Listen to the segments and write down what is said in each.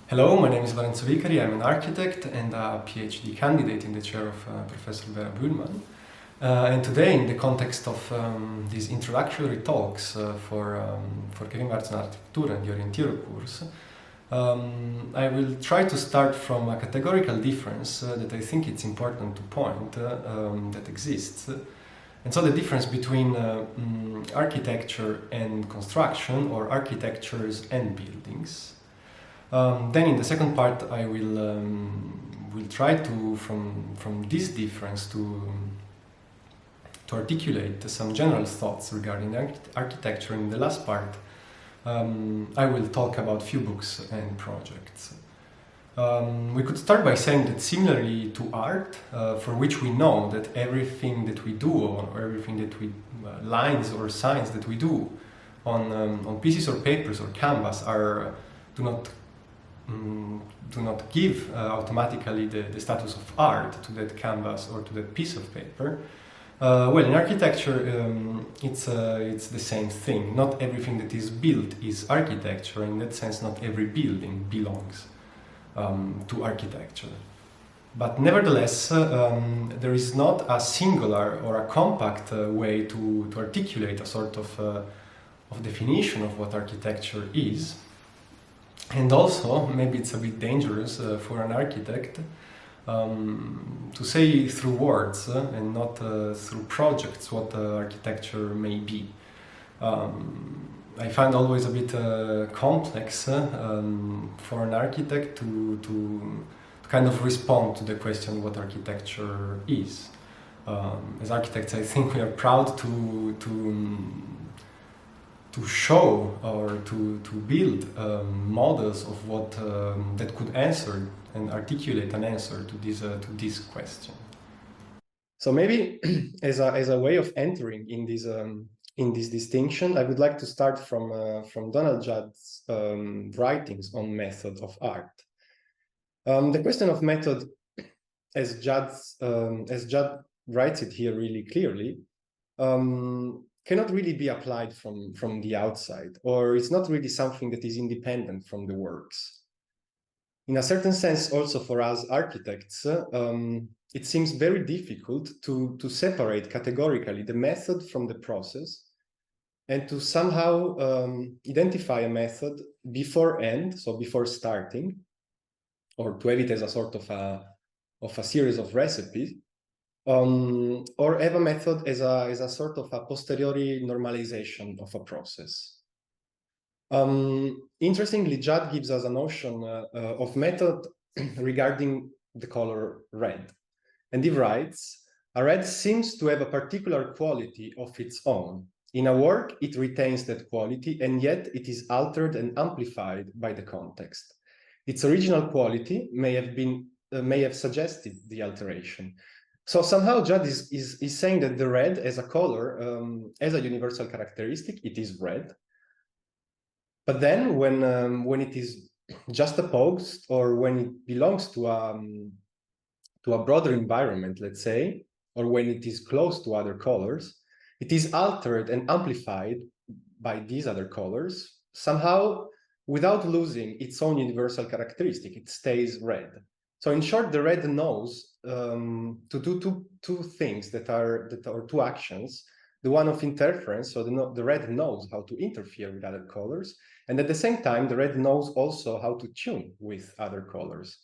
Hello, my name is Lorenzo Vicari. I'm an architect and a PhD candidate in the chair of Professor Vera Bühlmann. And today, in the context of these introductory talks for Gegenwartsarchitektur and the Orientierung course, I will try to start from a categorical difference that I think it's important to point that exists. And so the difference between architecture and construction, or architectures and buildings. Then in the second part I will try to from this difference to articulate some general thoughts regarding architecture. In the last part I will talk about few books and projects. We could start by saying that similarly to art, for which we know that everything that we do, or everything that we lines or signs that we do on pieces or papers or canvas do not give automatically the status of art to that canvas or to that piece of paper. Well, in architecture, it's the same thing. Not everything that is built is architecture. In that sense, not every building belongs to architecture. But nevertheless, there is not a singular or a compact way to articulate a sort of definition of what architecture is. And also, maybe it's a bit dangerous for an architect to say through words and not through projects what architecture may be. I find always a bit complex for an architect to kind of respond to the question what architecture is. As architects, I think we are proud to show or to build models of what that could answer and articulate an answer to this question. So maybe as a way of entering in this distinction, I would like to start from Donald Judd's writings on method of art. The question of method, as Judd writes it here really clearly, cannot really be applied from the outside, or it's not really something that is independent from the works. In a certain sense, also for us architects, it seems very difficult to separate categorically the method from the process, and to somehow identify a method beforehand, so before starting, or to have it as a sort of a series of recipes, or have a method as a sort of a posteriori normalization of a process. Interestingly, Judd gives us a notion of method regarding the color red. And he writes, a red seems to have a particular quality of its own. In a work, it retains that quality, and yet it is altered and amplified by the context. Its original quality may have suggested the alteration. So somehow Judd is saying that the red as a color, as a universal characteristic, it is red. But then when it is juxtaposed, or when it belongs to a broader environment, let's say, or when it is close to other colors, it is altered and amplified by these other colors, somehow without losing its own universal characteristic. It stays red. So in short, the red knows to do two things that are two actions. The one of interference, so the red knows how to interfere with other colors, and at the same time, the red knows also how to tune with other colors.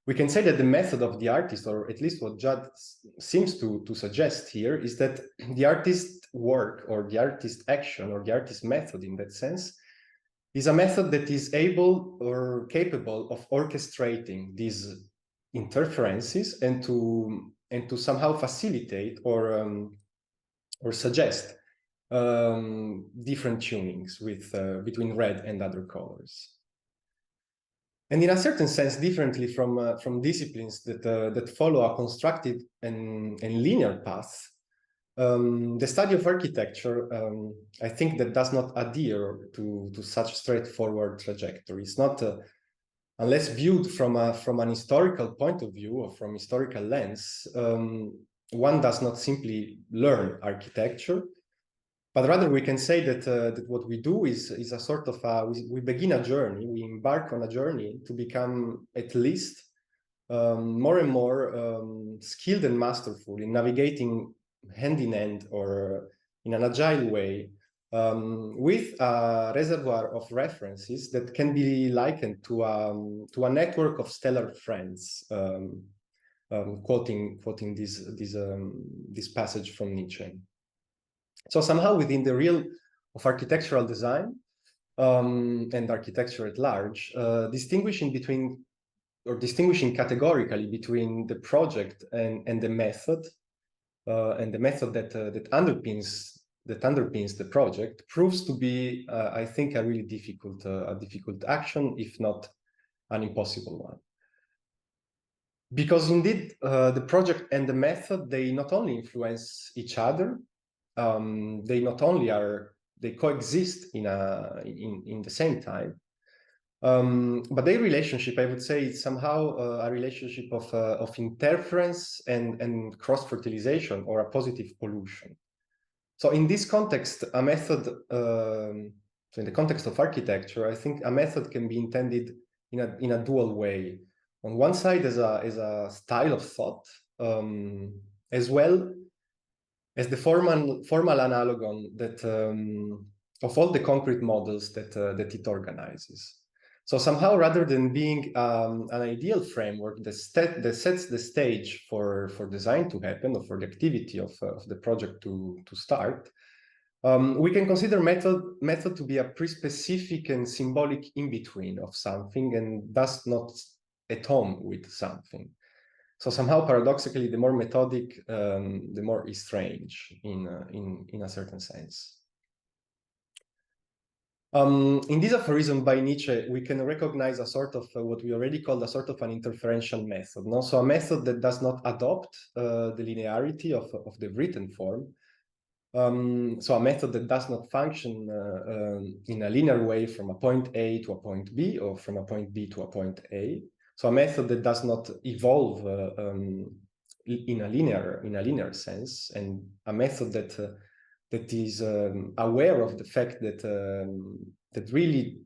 We can say that the method of the artist, or at least what Judd seems to suggest here, is that the artist's work, or the artist's action, or the artist's method in that sense, is a method that is able or capable of orchestrating these interferences and to somehow facilitate or suggest different tunings between red and other colors. And in a certain sense, differently from disciplines that follow a constructed and linear path, the study of architecture, I think, that does not adhere to such straightforward trajectory. It's not, unless viewed from an historical point of view or from historical lens, one does not simply learn architecture, But rather we can say that, that what we do is a sort of, we begin a journey, we embark on a journey to become at least more and more skilled and masterful in navigating hand in hand or in an agile way with a reservoir of references that can be likened to a network of stellar friends, quoting this passage from Nietzsche. So somehow within the realm of architectural design and architecture at large, distinguishing categorically between the project and the method that underpins the project proves to be, I think, a really difficult action, if not an impossible one. Because indeed, the project and the method, they not only influence each other, they coexist in the same time. But their relationship, I would say, is somehow a relationship of interference and cross-fertilization, or a positive pollution. So in this context, a method, so in the context of architecture, I think a method can be intended in a dual way. On one side, as a style of thought, as well as the formal analogon that of all the concrete models that it organizes. So somehow, rather than being an ideal framework that sets the stage for design to happen, or for the activity of the project to start, we can consider method to be a pre-specific and symbolic in-between of something, and thus not at home with something. So somehow, paradoxically, the more methodic, the more strange in a certain sense. In this aphorism by Nietzsche, we can recognize a sort of what we already called a sort of an interferential method. No? So a method that does not adopt the linearity of the written form. So a method that does not function in a linear way from a point A to a point B, or from a point B to a point A. So a method that does not evolve in a linear sense, and a method that is aware of the fact that that really,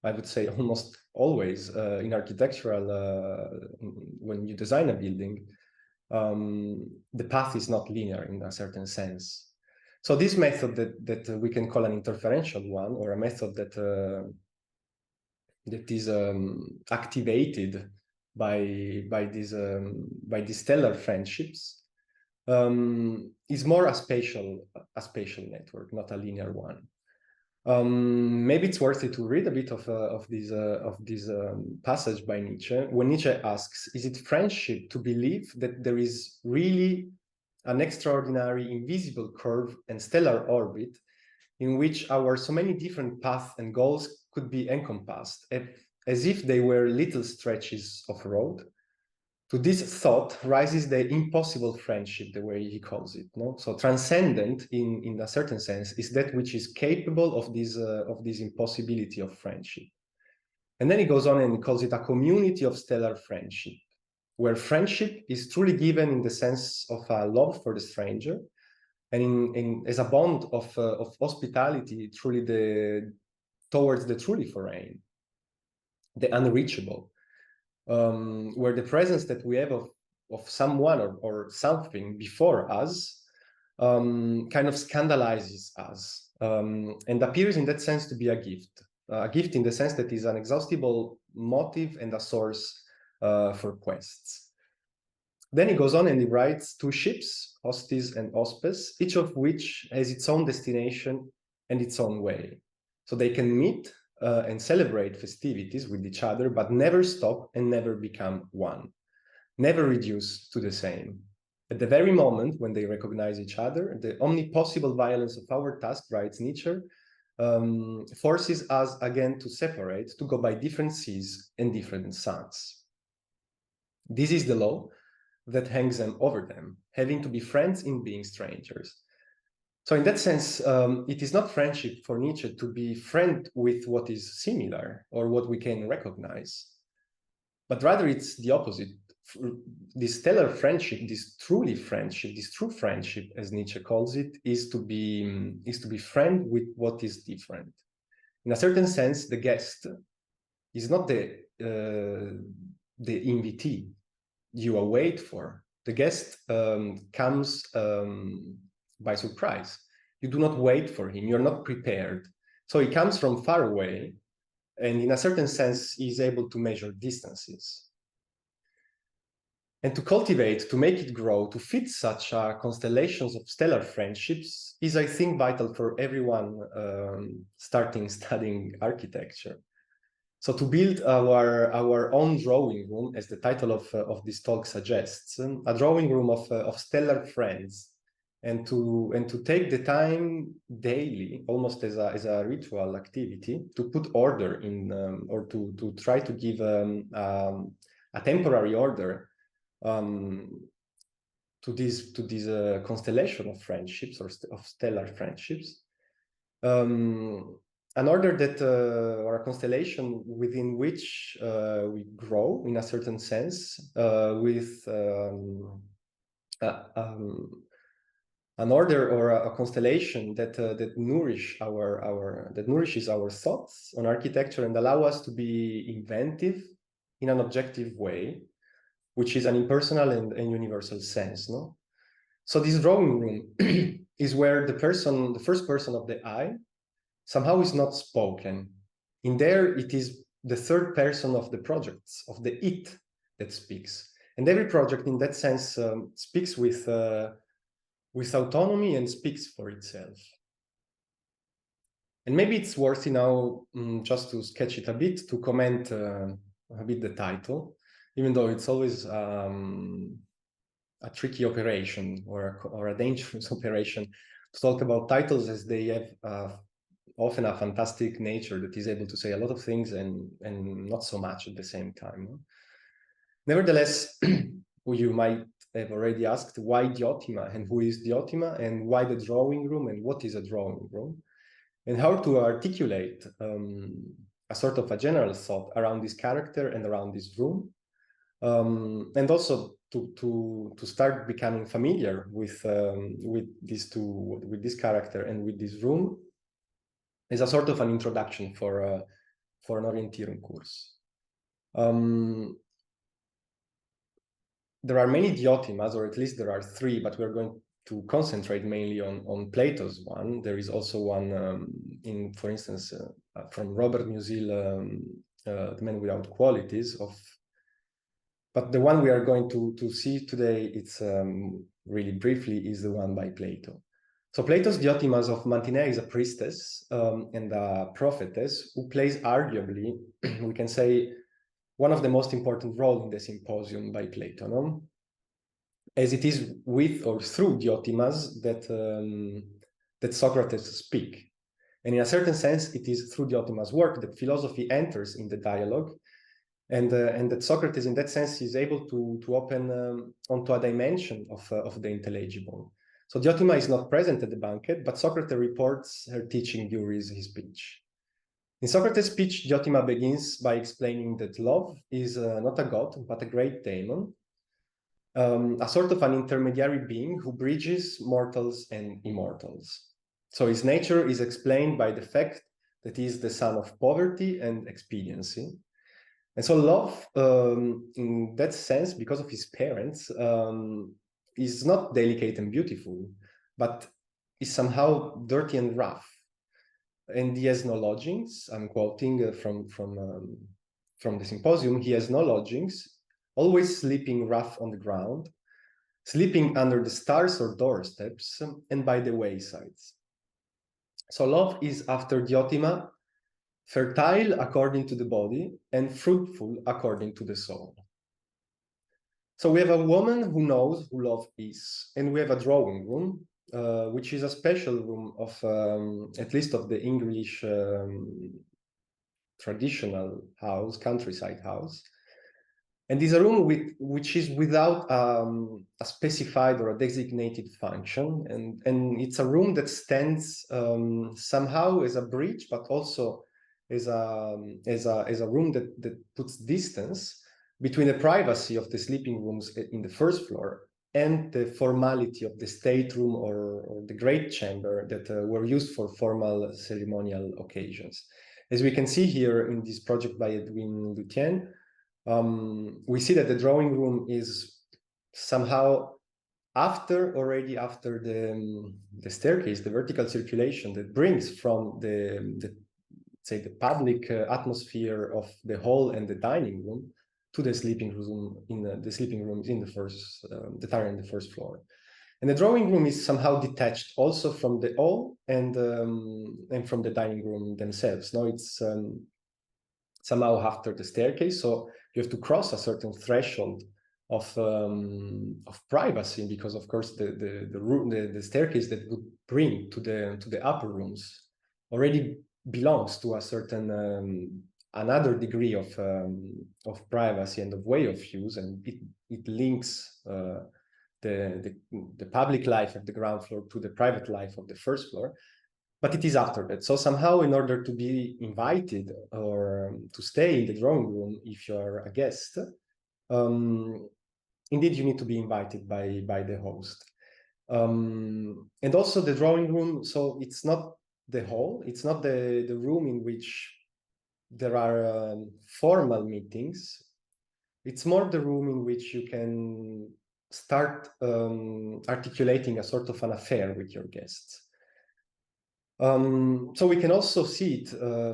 I would say, almost always in architectural, when you design a building, the path is not linear in a certain sense. So this method that we can call an interferential one, or a method that is activated by these stellar friendships, is more a spatial network, not a linear one. Maybe it's worth it to read a bit of this passage by Nietzsche, when Nietzsche asks, is it friendship to believe that there is really an extraordinary invisible curve and stellar orbit in which our so many different paths and goals could be encompassed, as if they were little stretches of road? To this thought rises the impossible friendship, the way he calls it. No? So transcendent, in a certain sense, is that which is capable of this impossibility of friendship. And then he goes on and he calls it a community of stellar friendship, where friendship is truly given in the sense of a love for the stranger, and as a bond of hospitality, towards the truly foreign, the unreachable. Where the presence that we have of someone or something before us kind of scandalizes us, and appears in that sense to be a gift in the sense that is an inexhaustible motive and a source for quests. Then he goes on and he writes two ships, hostis and hospes, each of which has its own destination and its own way. So they can meet and celebrate festivities with each other, but never stop and never become one, never reduce to the same. At the very moment when they recognize each other, the only possible violence of our task, writes Nietzsche, forces us again to separate, to go by different seas and different suns. This is the law that hangs them over them, having to be friends in being strangers. So in that sense, it is not friendship for Nietzsche to be friend with what is similar or what we can recognize, but rather it's the opposite this stellar friendship, this true friendship, as Nietzsche calls it, is to be friend with what is different. In a certain sense, the guest is not the invitee you await for. The guest comes by surprise. You do not wait for him. You're not prepared. So he comes from far away, and in a certain sense, he's able to measure distances. And to cultivate, to make it grow, to fit such constellations of stellar friendships is, I think, vital for everyone studying architecture. So to build our own drawing room, as the title of this talk suggests, a drawing room of stellar friends, and to take the time daily, almost as a ritual activity, to put order in, or to try to give a temporary order to this constellation of friendships, or of stellar friendships, an order that, or a constellation within which we grow in a certain sense, with an order or a constellation that nourishes our thoughts on architecture and allow us to be inventive in an objective way, which is an impersonal and universal sense, no? So this drawing room is where the first person of the I, somehow is not spoken. In there, it is the third person of the projects, of the it, that speaks. And every project, in that sense, speaks with autonomy and speaks for itself. And maybe it's worthy now, just to sketch it a bit, to comment a bit the title, even though it's always a tricky operation, or a dangerous operation to talk about titles, as they have often a fantastic nature that is able to say a lot of things and not so much at the same time. Nevertheless, you might have already asked, why Diotima, and who is Diotima, and why the drawing room, and what is a drawing room, and how to articulate a sort of a general thought around this character and around this room, and also to start becoming familiar with this character and with this room, is a sort of an introduction for an Orientierungskurs. There are many Diotimas, or at least there are three, but we're going to concentrate mainly on Plato's one. There is also one for instance, from Robert Musil, The Man Without Qualities. But the one we are going to see today, it's really briefly, is the one by Plato. So Plato's Diotimas of Mantinea is a priestess and a prophetess who plays, arguably, we can say, one of the most important roles in the symposium by Plato, no? As it is with or through Diotimas that Socrates speaks. And in a certain sense, it is through Diotimas' work that philosophy enters in the dialogue, and that Socrates, in that sense, is able to open onto a dimension of the intelligible. So Diotima is not present at the banquet, but Socrates reports her teaching during his speech. In Socrates' speech, Diotima begins by explaining that love is not a god, but a great daemon, a sort of an intermediary being who bridges mortals and immortals. So his nature is explained by the fact that he is the son of poverty and expediency. And so love, in that sense, because of his parents, is not delicate and beautiful, but is somehow dirty and rough. And he has no lodgings. I'm quoting from the symposium. He has no lodgings, always sleeping rough on the ground, sleeping under the stars or doorsteps, and by the waysides. So love is, after Diotima, fertile according to the body and fruitful according to the soul. So we have a woman who knows who love is, and we have a drawing room, which is a special room of, at least of the English traditional house, countryside house. And is a room which is without a specified or a designated function. And it's a room that stands somehow as a bridge, but also as a room that puts distance between the privacy of the sleeping rooms in the first floor and the formality of the stateroom or the great chamber that were used for formal ceremonial occasions. As we can see here in this project by Edwin Lutien, we see that the drawing room is somehow already after the staircase, the vertical circulation that brings from the public atmosphere of the hall and the dining room to the sleeping room the sleeping rooms in the first that are in the first floor. And the drawing room is somehow detached also from the hall and from the dining room themselves. No, it's somehow after the staircase, so you have to cross a certain threshold of privacy, because of course the staircase that would bring to the upper rooms already belongs to a certain another degree of privacy and of way of use, and it links the public life of the ground floor to the private life of the first floor. But it is after that. So somehow, in order to be invited or to stay in the drawing room, if you are a guest, indeed you need to be invited by the host. And also the drawing room, so it's not the hall, it's not the room in which there are formal meetings. It's more the room in which you can start articulating a sort of an affair with your guests. So we can also see it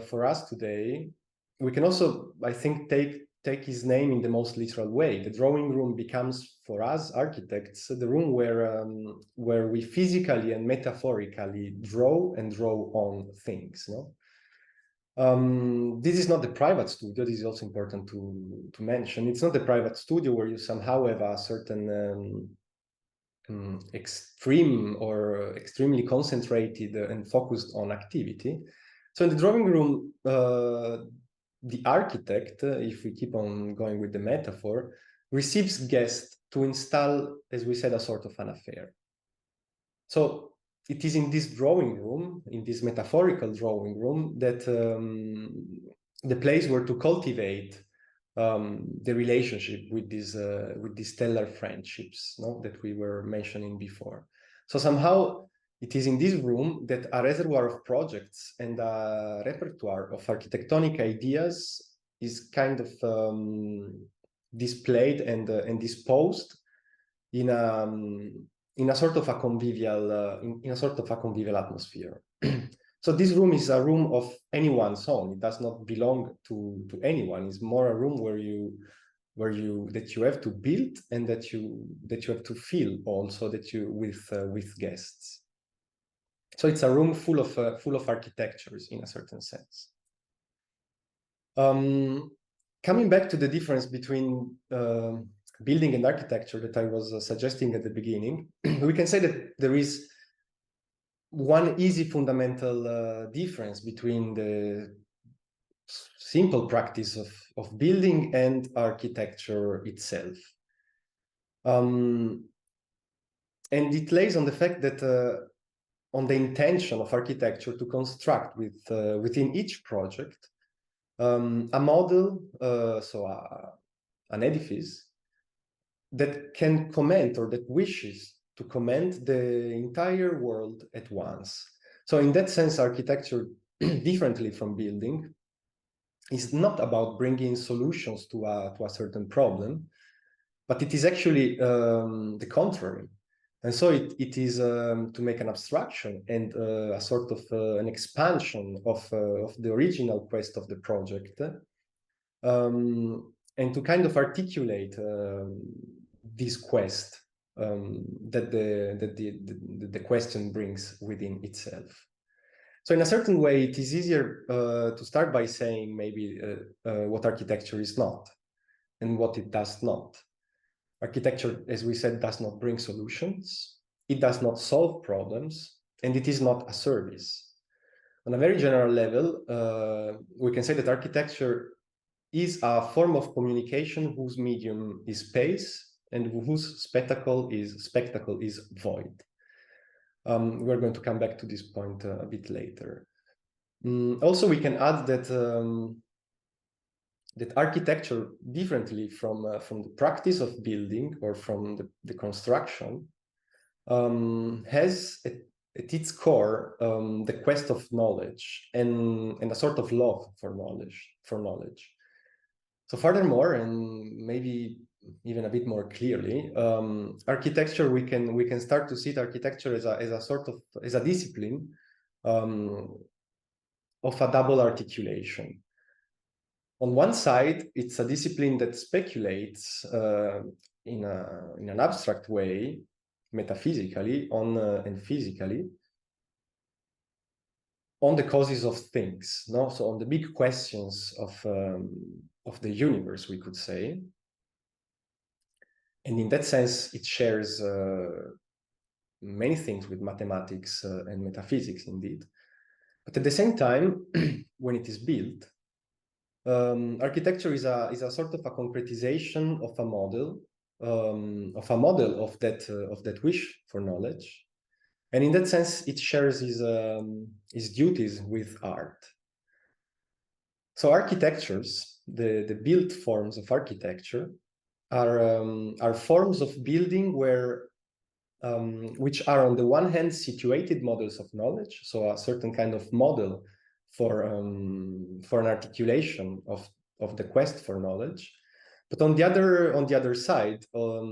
for us today. We can also, I think, take his name in the most literal way. The drawing room becomes, for us architects, the room where we physically and metaphorically draw on things. No? This is not the private studio. This is also important to mention. It's not the private studio where you somehow have a certain extreme or extremely concentrated and focused on activity. So in the drawing room, the architect, if we keep on going with the metaphor, receives guests to install, as we said, a sort of an affair. So it is in this drawing room, in this metaphorical drawing room, that the place where to cultivate the relationship with these stellar friendships, no, that we were mentioning before. So somehow it is in this room that a reservoir of projects and a repertoire of architectonic ideas is kind of displayed and disposed in a sort of a convivial atmosphere. So this room is a room of anyone's own. It does not belong to anyone. It's more a room that you have to build and that you have to fill also with guests. So it's a room full of architectures in a certain sense. Coming back to the difference between building and architecture that I was suggesting at the beginning, we can say that there is one easy fundamental difference between the simple practice of building and architecture itself. And it lays on the fact that on the intention of architecture to construct within each project a model, an edifice that can comment or that wishes to comment the entire world at once. So in that sense, architecture, differently from building, is not about bringing solutions to a certain problem, but it is actually the contrary. And so it is to make an abstraction and a sort of an expansion of the original quest of the project, and to kind of articulate this quest that the question brings within itself. So in a certain way, it is easier to start by saying maybe what architecture is not and what it does not. Architecture, as we said, does not bring solutions, it does not solve problems, and it is not a service. On a very general level, we can say that architecture is a form of communication whose medium is space and whose spectacle is void. We're going to come back to this point a bit later. Also, we can add that that architecture, differently from the practice of building or from the construction, has at its core the quest of knowledge and a sort of love for knowledge. So furthermore, and maybe even a bit more clearly, architecture, we can start to see architecture as a sort of as a discipline of a double articulation. On one side, it's a discipline that speculates in an abstract way, metaphysically and physically, on the causes of things, no? So on the big questions of the universe, we could say. And in that sense, it shares many things with mathematics and metaphysics, indeed. But at the same time, when it is built, architecture is a sort of a concretization of a model of that wish for knowledge. And in that sense, it shares his duties with art. So architectures, the built forms of architecture, are forms of building where which are on the one hand situated models of knowledge, so a certain kind of model for an articulation of the quest for knowledge. But on the other side,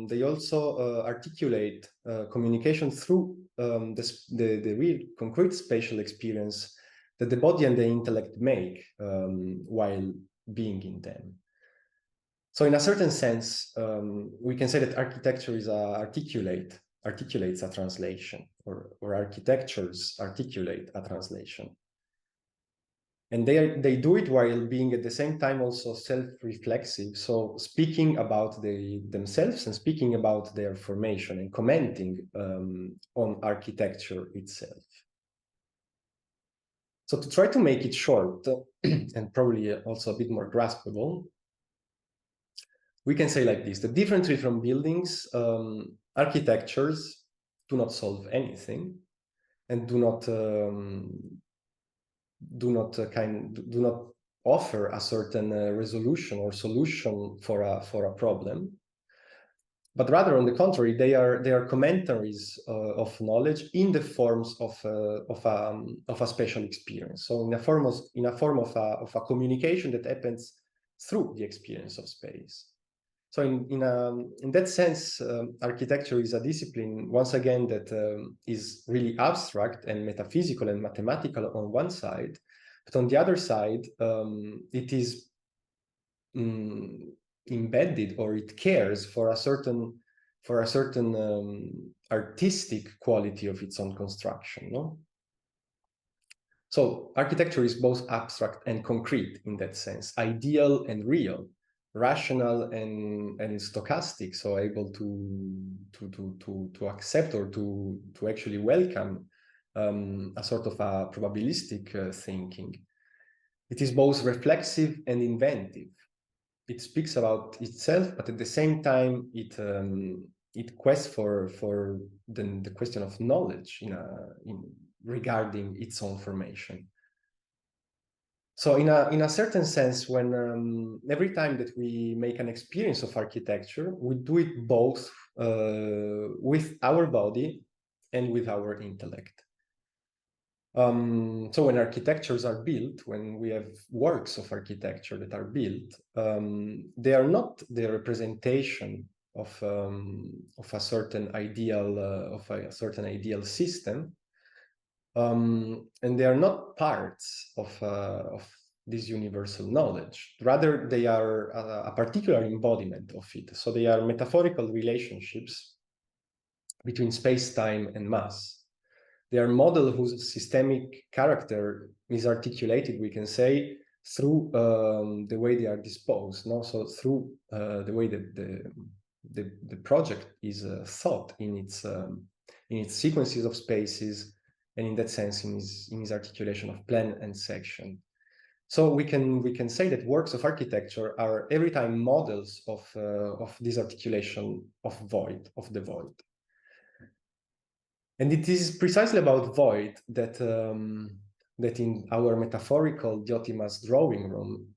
they also articulate communication through the real concrete spatial experience that the body and the intellect make while being in them. So in a certain sense, we can say that architecture is articulates a translation, or architectures articulate a translation. And they do it while being at the same time also self-reflexive, so speaking about themselves and speaking about their formation and commenting on architecture itself. So to try to make it short and probably also a bit more graspable, we can say like this: that differently from buildings, architectures do not solve anything and do not offer a certain resolution or solution for a problem, but rather on the contrary, they are commentaries of knowledge in the forms of a special experience. So in a form of a communication that happens through the experience of space. So in that sense, architecture is a discipline, once again, that is really abstract and metaphysical and mathematical on one side, but on the other side, it is embedded, or it cares for a certain artistic quality of its own construction, no? So architecture is both abstract and concrete in that sense, ideal and real, rational and stochastic, so able to accept or to actually welcome a sort of a probabilistic thinking. It is both reflexive and inventive. It speaks about itself, but at the same time, it quests for the question of knowledge regarding its own formation. So in a certain sense, when every time that we make an experience of architecture, we do it both with our body and with our intellect. So when architectures are built, when we have works of architecture that are built, they are not the representation of a certain ideal system. And they are not parts of this universal knowledge. Rather, they are a particular embodiment of it. So they are metaphorical relationships between space-time and mass. They are models whose systemic character is articulated, we can say, through the way they are disposed, no? So through the way that the project is thought in its sequences of spaces, and in that sense, in his articulation of plan and section. So we can say that works of architecture are every time models of this articulation of the void. And it is precisely about void that that in our metaphorical Diotima's drawing room,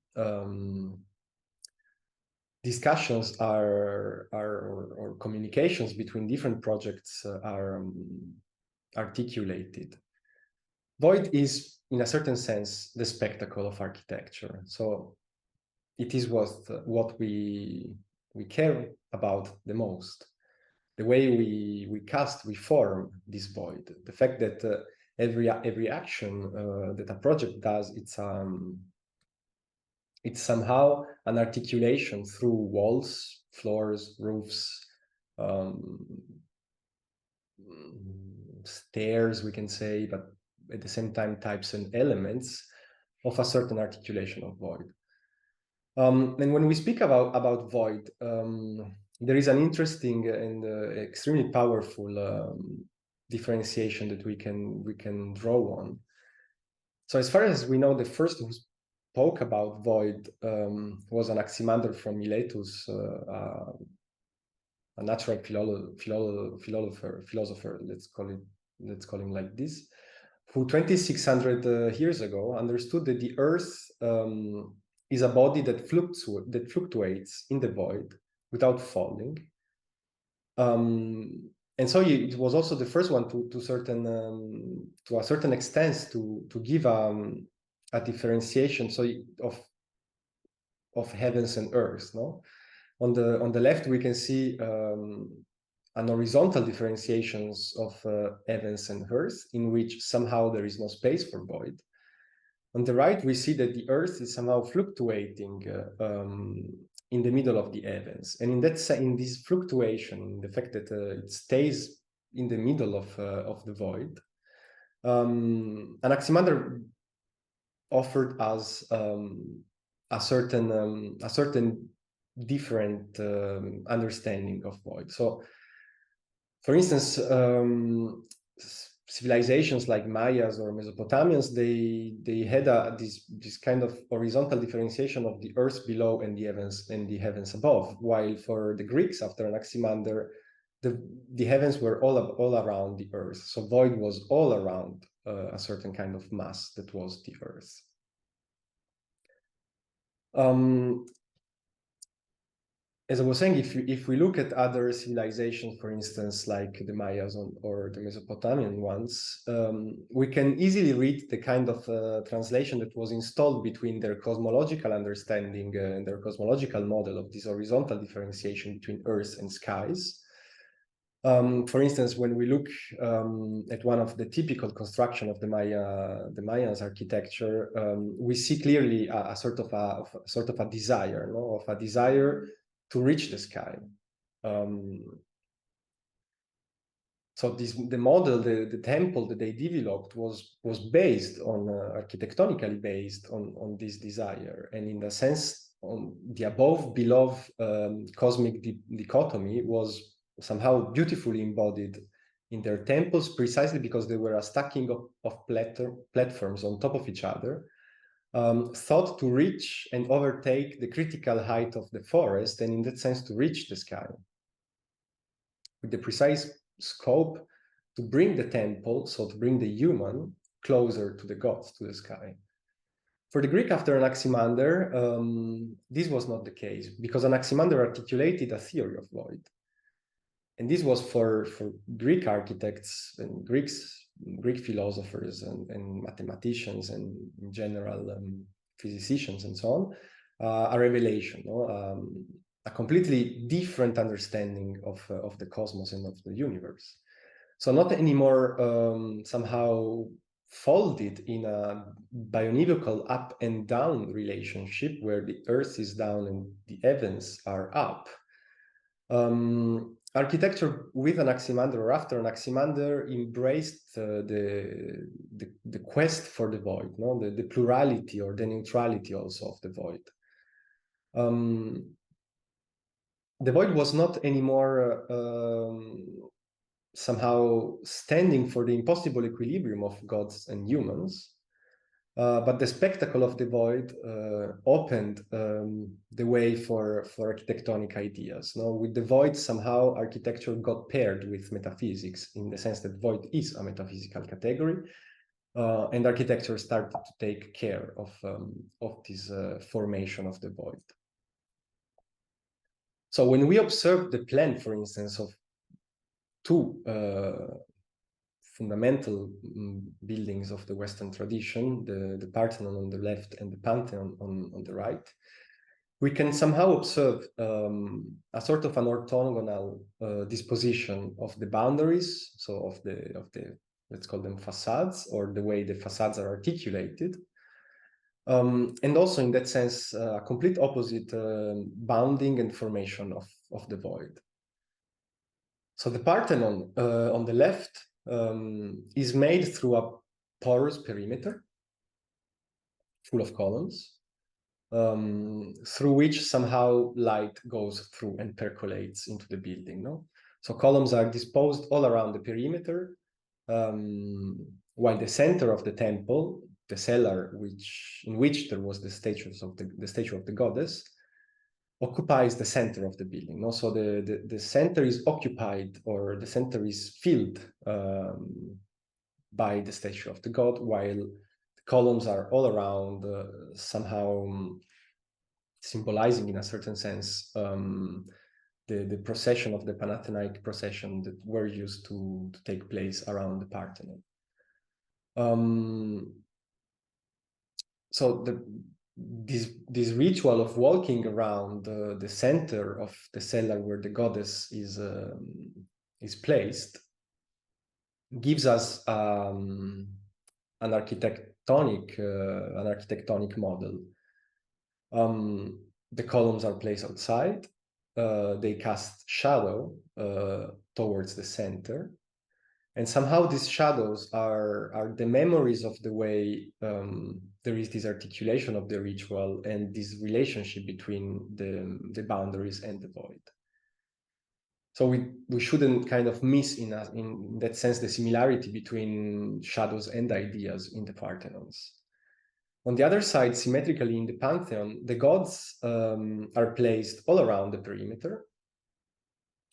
discussions or communications between different projects are articulated. Void is, in a certain sense, the spectacle of architecture. So it is what we care about the most. The way we form this void. The fact that every action that a project does, it's somehow an articulation through walls, floors, roofs, stairs, we can say, but at the same time types and elements of a certain articulation of void. And when we speak about void, there is an interesting and extremely powerful differentiation that we can draw on. So as far as we know, the first who spoke about void was Anaximander from Miletus, a natural philosopher, let's call him like this, who 2600 years ago understood that the Earth is a body that fluctuates in the void without falling. And so it was also the first one to a certain extent to give a differentiation of heavens and earth. No, on the left we can see an horizontal differentiations of heavens and earth, in which somehow there is no space for void. On the right, we see that the Earth is somehow fluctuating in the middle of the heavens, and in this fluctuation, the fact that it stays in the middle of the void, Anaximander offered us a certain different understanding of void. So, for instance, civilizations like Mayas or Mesopotamians, they had this kind of horizontal differentiation of the earth below and the heavens above. While for the Greeks after Anaximander, the heavens were all around the earth. So void was all around a certain kind of mass that was the earth. As I was saying, if we look at other civilizations, for instance, like the Mayas or the Mesopotamian ones, we can easily read the kind of translation that was installed between their cosmological understanding and their cosmological model of this horizontal differentiation between earth and skies. For instance, when we look at one of the typical construction of the Mayans architecture, we see clearly a sort of a desire, no? Of a desire to reach the sky. So the model, the temple that they developed was based on architectonically based on this desire, and in the sense, on the above-below cosmic dichotomy was somehow beautifully embodied in their temples, precisely because they were a stacking of platforms on top of each other, thought to reach and overtake the critical height of the forest, and in that sense to reach the sky, with the precise scope to bring the temple, so to bring the human closer to the gods, to the sky. For the Greek after Anaximander, this was not the case, because Anaximander articulated a theory of void. And this was for Greek architects and Greek philosophers and mathematicians and in general physicians and so on, a revelation, no? A completely different understanding of the cosmos and of the universe. So not anymore somehow folded in a bionivocal up and down relationship where the earth is down and the heavens are up. Architecture with Anaximander or after Anaximander embraced the quest for the void, no? The plurality or the neutrality also of the void. The void was not anymore somehow standing for the impossible equilibrium of gods and humans, but the spectacle of the void opened the way for architectonic ideas. No? With the void, somehow architecture got paired with metaphysics, in the sense that void is a metaphysical category, and architecture started to take care of this formation of the void. So when we observe the plan, for instance, of two fundamental buildings of the Western tradition, the Parthenon on the left and the Pantheon on the right, we can somehow observe a sort of an orthogonal disposition of the boundaries, so of the let's call them facades, or the way the facades are articulated. And also in that sense, a complete opposite bounding and formation of the void. So the Parthenon on the left is made through a porous perimeter full of columns, through which somehow light goes through and percolates into the building. No? So columns are disposed all around the perimeter, while the center of the temple, the cellar in which there was the statue of the goddess, occupies the center of the building. No? So the center is occupied, or the center is filled by the statue of the god, while the columns are all around, somehow symbolizing in a certain sense the procession of the Panathinaik procession that were used to take place around the Parthenon. So this ritual of walking around the center of the cellar where the goddess is placed gives us an architectonic model. The columns are placed outside. They cast shadow towards the center. And somehow these shadows are the memories of the way there is this articulation of the ritual and this relationship between the boundaries and the void. So we shouldn't kind of miss in that sense the similarity between shadows and ideas in the Parthenons. On the other side, symmetrically in the Pantheon, the gods are placed all around the perimeter,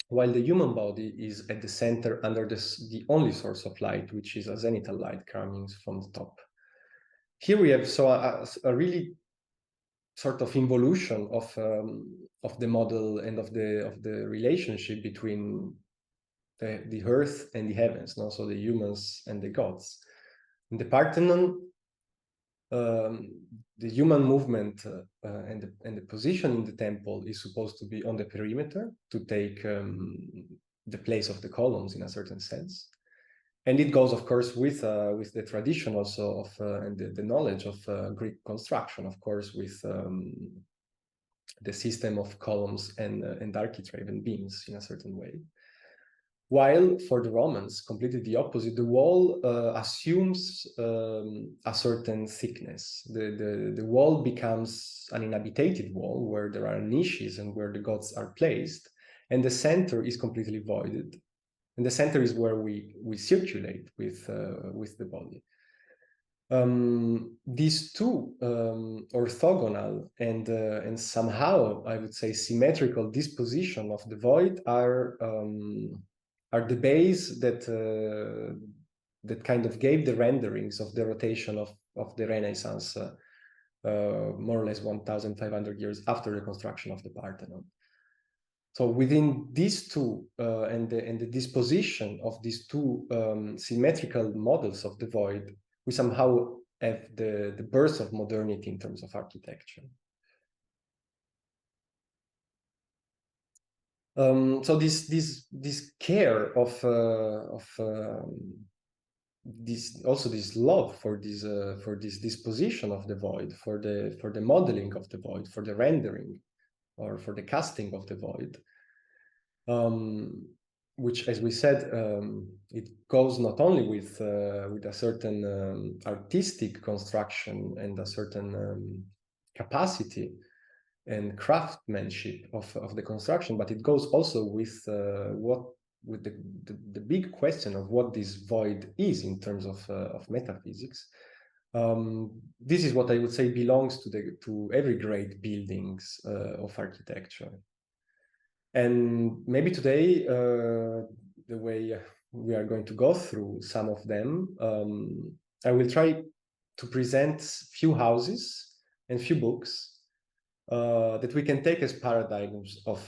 while the human body is at the center under the only source of light, which is a zenithal light coming from the top. Here we have a really sort of involution of the model and of the relationship between the earth and the heavens, no? So the humans and the gods. In the Parthenon, the human movement and the position in the temple is supposed to be on the perimeter to take the place of the columns in a certain sense. And it goes, of course, with the tradition also of and the knowledge of Greek construction, of course, with the system of columns and architrave and beams in a certain way. While for the Romans, completely the opposite, the wall assumes a certain thickness. The wall becomes an inhabitated wall where there are niches and where the gods are placed, and the center is completely voided. And the center is where we circulate with the body. These two orthogonal and somehow, I would say, symmetrical disposition of the void are the base that kind of gave the renderings of the rotation of the Renaissance more or less 1,500 years after the construction of the Parthenon. So within these two and the disposition of these two symmetrical models of the void, we somehow have the birth of modernity in terms of architecture. So this care of this love for this disposition of the void, for the modeling of the void, for the rendering, or for the casting of the void, which, as we said, it goes not only with a certain artistic construction and a certain capacity and craftsmanship of the construction, but it goes also with the big question of what this void is in terms of metaphysics. This is what I would say belongs to every great buildings of architecture. And maybe today, the way we are going to go through some of them, I will try to present few houses and few books that we can take as paradigms of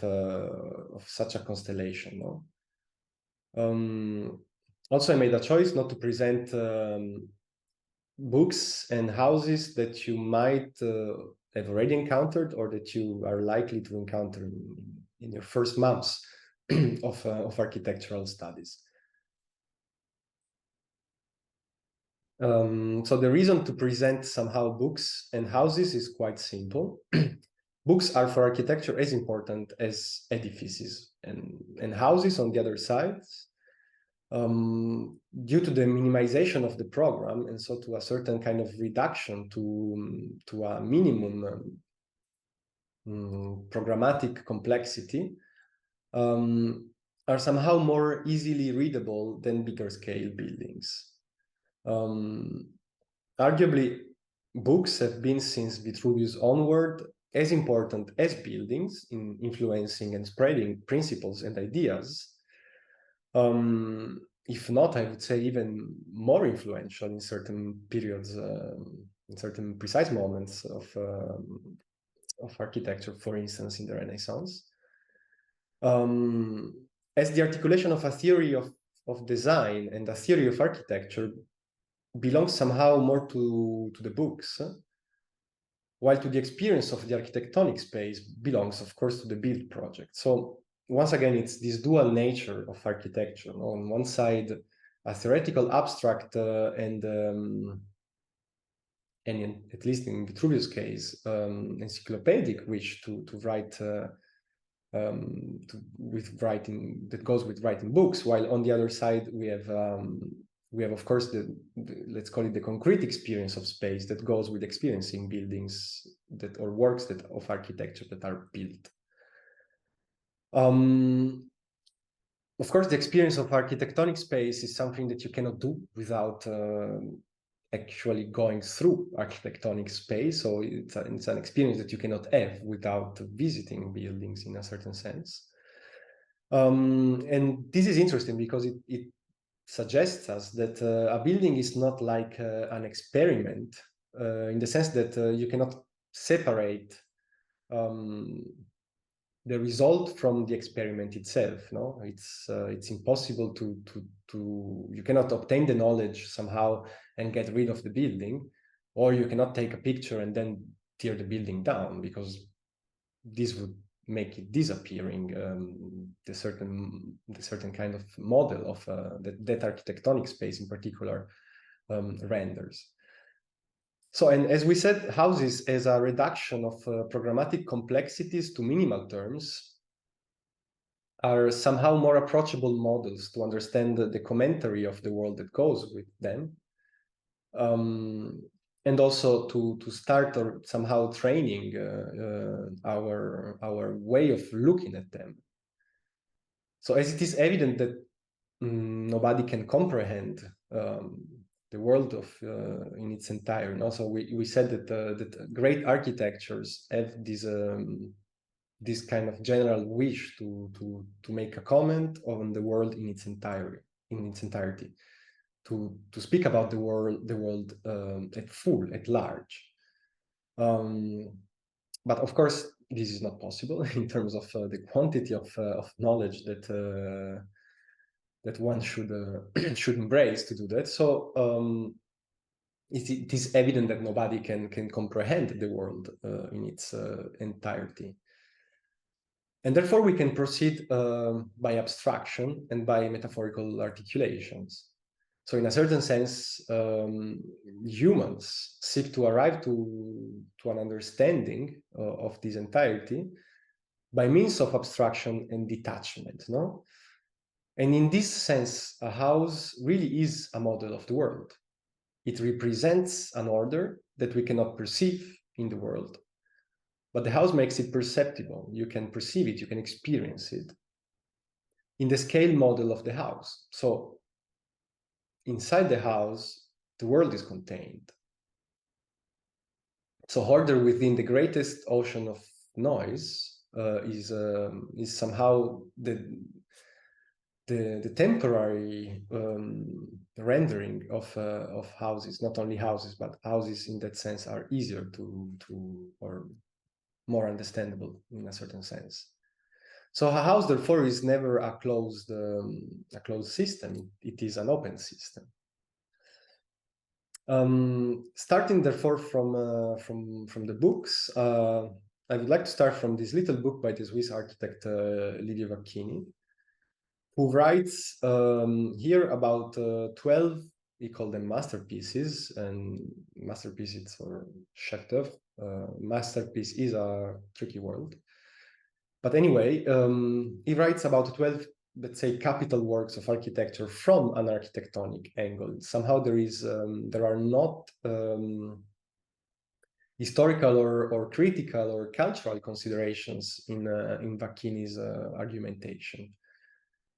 such a constellation. No? Also, I made a choice not to present books and houses that you might have already encountered or that you are likely to encounter in your first months of architectural studies. So the reason to present somehow books and houses is quite simple. Books are for architecture as important as edifices, and houses on the other side, due to the minimization of the program, and so to a certain kind of reduction to a minimum programmatic complexity, are somehow more easily readable than bigger scale buildings. Arguably, books have been since Vitruvius onward as important as buildings in influencing and spreading principles and ideas. If not, I would say even more influential in certain periods, in certain precise moments of architecture, for instance, in the Renaissance. As the articulation of a theory of design and a theory of architecture belongs somehow more to the books, while to the experience of the architectonic space belongs, of course, to the build project. So once again, it's this dual nature of architecture. On one side, a theoretical abstract and at least in Vitruvius' case, encyclopedic wish to write with writing that goes with writing books, while on the other side we have of course the let's call it the concrete experience of space that goes with experiencing buildings that or works that of architecture that are built. Of course, the experience of architectonic space is something that you cannot do without actually going through architectonic space. So it's an experience that you cannot have without visiting buildings in a certain sense. And this is interesting because it suggests us that a building is not like an experiment in the sense that you cannot separate the result from the experiment itself. No, it's impossible to you cannot obtain the knowledge somehow and get rid of the building, or you cannot take a picture and then tear the building down, because this would make it disappearing, the certain kind of model of that architectonic space in particular renders. So, and as we said, houses as a reduction of programmatic complexities to minimal terms are somehow more approachable models to understand the commentary of the world that goes with them, and also to start or somehow training our way of looking at them. So, as it is evident that nobody can comprehend the world of in its entirety. Also, we said that that great architectures have this kind of general wish to make a comment on the world in its entirety, to speak about the world at large. But of course, this is not possible in terms of the quantity of knowledge that that one should should embrace to do that. So it is evident that nobody can comprehend the world in its entirety. And therefore, we can proceed by abstraction and by metaphorical articulations. So in a certain sense, humans seek to arrive to an understanding of this entirety by means of abstraction and detachment, no? And in this sense, a house really is a model of the world. It represents an order that we cannot perceive in the world, but the house makes it perceptible. You can perceive it, you can experience it in the scale model of the house. So inside the house, the world is contained. So order within the greatest ocean of noise is somehow the temporary rendering of houses. Not only houses, but houses in that sense are easier to or more understandable in a certain sense. So a house, therefore, is never a closed system. It is an open system. Starting, therefore, from the books, I would like to start from this little book by the Swiss architect Livio Vacchini, who writes here about 12, he called them masterpieces, and masterpieces or chef d'oeuvre. Masterpiece is a tricky word. But anyway, he writes about 12, let's say, capital works of architecture from an architectonic angle. Somehow there are not historical or critical or cultural considerations in Vacchini's argumentation.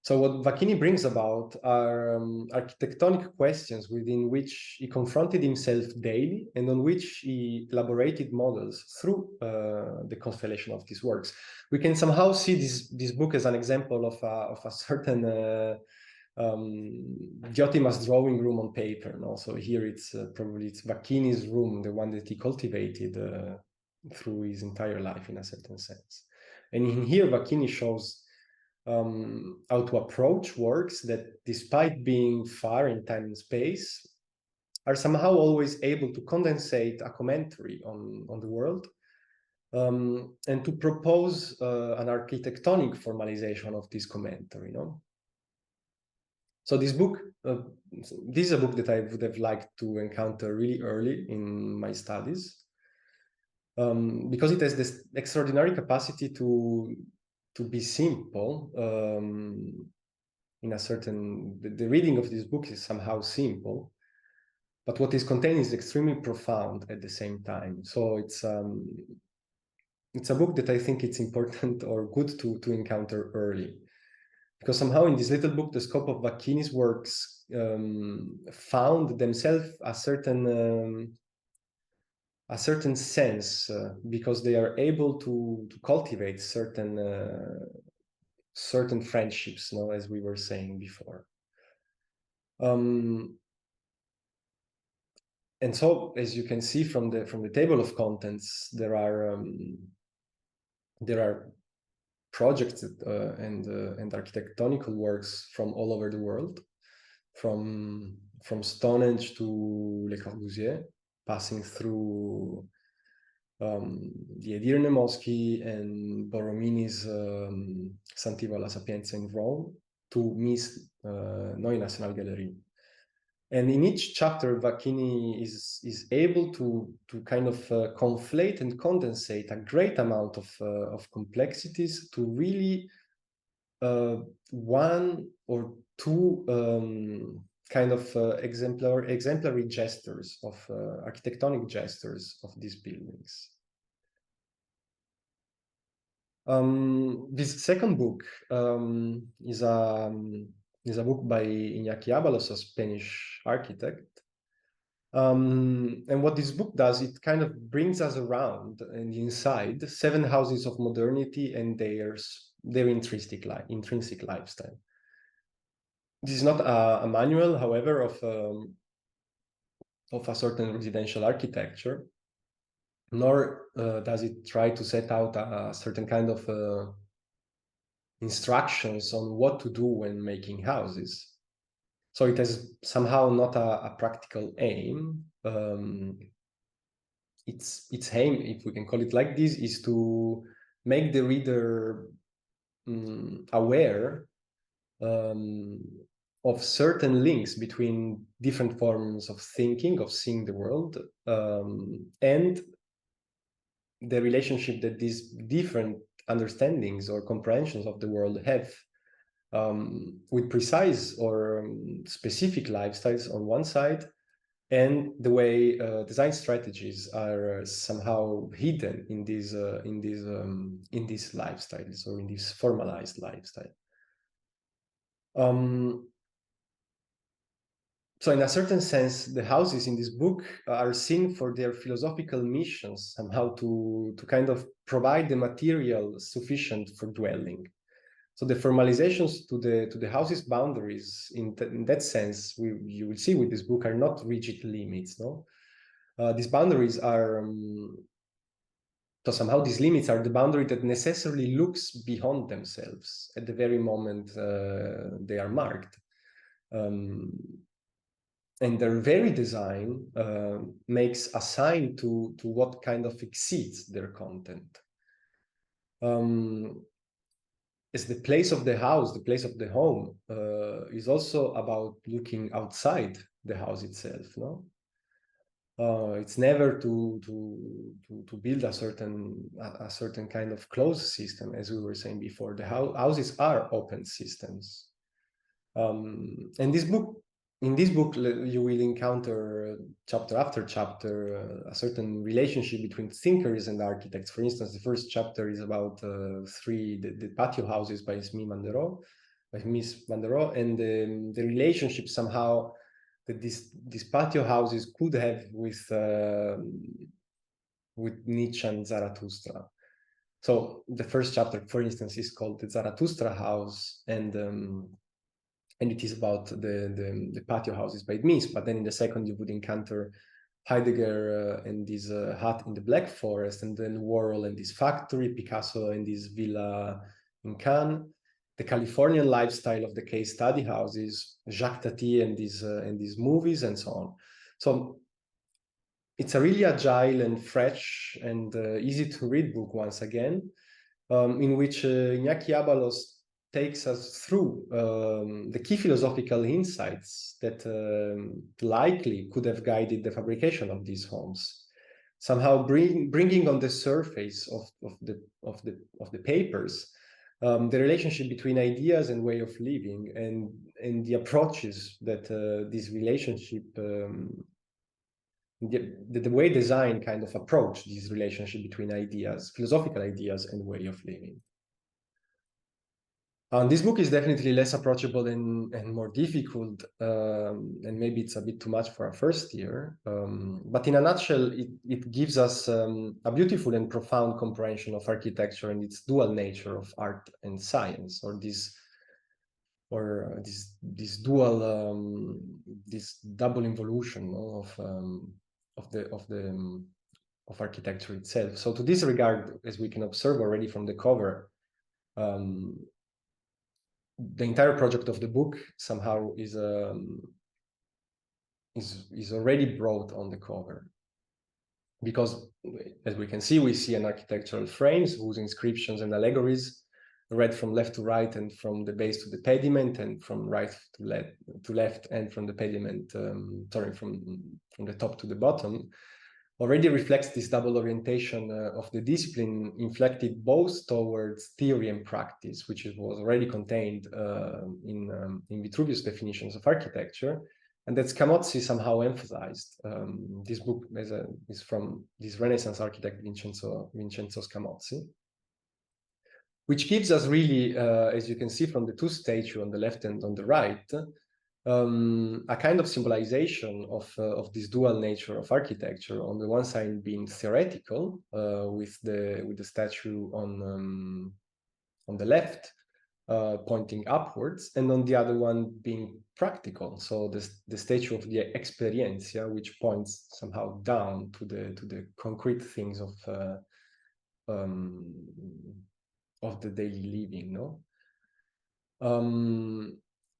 So what Vacchini brings about are architectonic questions within which he confronted himself daily and on which he elaborated models through the constellation of these works. We can somehow see this book as an example of a certain Diotima's drawing room on paper. No? So here it's probably Vacchini's room, the one that he cultivated through his entire life in a certain sense. And in here, Vacchini shows how to approach works that, despite being far in time and space, are somehow always able to condensate a commentary on the world, and to propose an architectonic formalization of this commentary. No? So this book, this is a book that I would have liked to encounter really early in my studies, because it has this extraordinary capacity to be simple. In a certain, the reading of this book is somehow simple, but what is contained is extremely profound at the same time. So it's a book that I think it's important or good to encounter early, because somehow in this little book, the scope of Vacchini's works found themselves a certain sense, because they are able to cultivate certain friendships, no, as we were saying before. And so, as you can see from the table of contents, there are projects and architectonical works from all over the world, from Stonehenge to Le Corbusier, passing through the Edirne Mosque and Borromini's Santiva la Sapienza in Rome to Mies Neue Nationalgalerie. And in each chapter, Vacchini is able to kind of conflate and condensate a great amount of complexities to really one or two kind of exemplary gestures of architectonic gestures of these buildings. This second book is a book by Iñaki Abalos, a Spanish architect. And what this book does, it kind of brings us around and inside 7 houses of modernity and their intrinsic lifestyle. This is not a manual, however, of a certain residential architecture, nor does it try to set out a certain kind of instructions on what to do when making houses. So it has somehow not a practical aim. Its aim, if we can call it like this, is to make the reader aware of certain links between different forms of thinking, of seeing the world, and the relationship that these different understandings or comprehensions of the world have with precise or specific lifestyles on one side, and the way design strategies are somehow hidden in these lifestyles or in this formalized lifestyle. So in a certain sense, the houses in this book are seen for their philosophical missions, somehow to kind of provide the material sufficient for dwelling. So the formalizations to the house's boundaries, in that sense, you will see with this book, are not rigid limits. No, these boundaries are So somehow these limits are the boundary that necessarily looks beyond themselves at the very moment they are marked. And their very design makes a sign to what kind of exceeds their content. As the place of the house, the place of the home, is also about looking outside the house itself, no? It's never to build a certain kind of closed system, as we were saying before. The houses are open systems. And in this book, you will encounter chapter after chapter a certain relationship between thinkers and architects. For instance, the first chapter is about the patio houses by Miss Van der Rohe, and the relationship somehow that these patio houses could have with Nietzsche and Zarathustra. So the first chapter, for instance, is called the Zarathustra House, and it is about the patio houses by Mies. But then in the second, you would encounter Heidegger and this hut in the Black Forest, and then Warhol and this factory, Picasso and this villa in Cannes, the Californian lifestyle of the case study houses, Jacques Tati and these movies, and so on. So it's a really agile and fresh and easy to read book once again, in which Iñaki Abalos takes us through the key philosophical insights that likely could have guided the fabrication of these homes, somehow bringing on the surface of the papers the relationship between ideas and way of living, and the approaches that this relationship, the way design kind of approach this relationship between ideas, philosophical ideas, and way of living. This book is definitely less approachable and more difficult, and maybe it's a bit too much for a first year. But in a nutshell, it gives us a beautiful and profound comprehension of architecture and its dual nature of art and science, or this dual, this double involution of architecture itself. So to this regard, as we can observe already from the cover, the entire project of the book somehow is already brought on the cover, because as we can see, we see an architectural frames whose inscriptions and allegories read from left to right, and from the base to the pediment, and from right to left, and from the pediment, from the top to the bottom, already reflects this double orientation of the discipline, inflected both towards theory and practice, which was already contained in Vitruvius' definitions of architecture, and that Scamozzi somehow emphasized. This book is from this Renaissance architect Vincenzo Scamozzi, which gives us really, as you can see from the two statues on the left and on the right, a kind of symbolization of this dual nature of architecture. On the one side, being theoretical, with the statue on the left, pointing upwards, and on the other one being practical. So the statue of the Experiencia, which points somehow down to the concrete things of the daily living, no?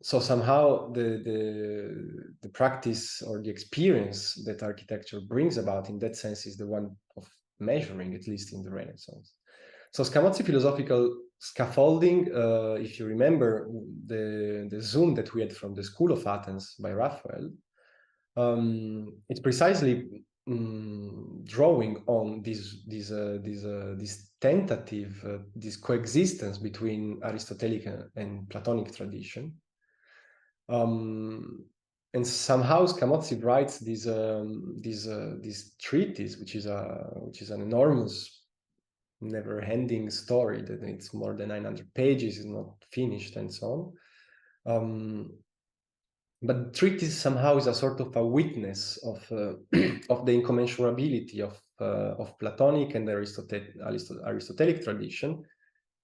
So somehow the practice or the experience that architecture brings about in that sense is the one of measuring, at least in the Renaissance. So Scamozzi philosophical scaffolding, if you remember the zoom that we had from the School of Athens by Raphael, it's precisely drawing on this tentative, this coexistence between Aristotelic and Platonic tradition. And somehow Scamozzi writes this treatise, which is an enormous, never-ending story that it's more than 900 pages, is not finished, and so on. But treatise somehow is a sort of a witness of the incommensurability of Platonic and Aristotelic tradition,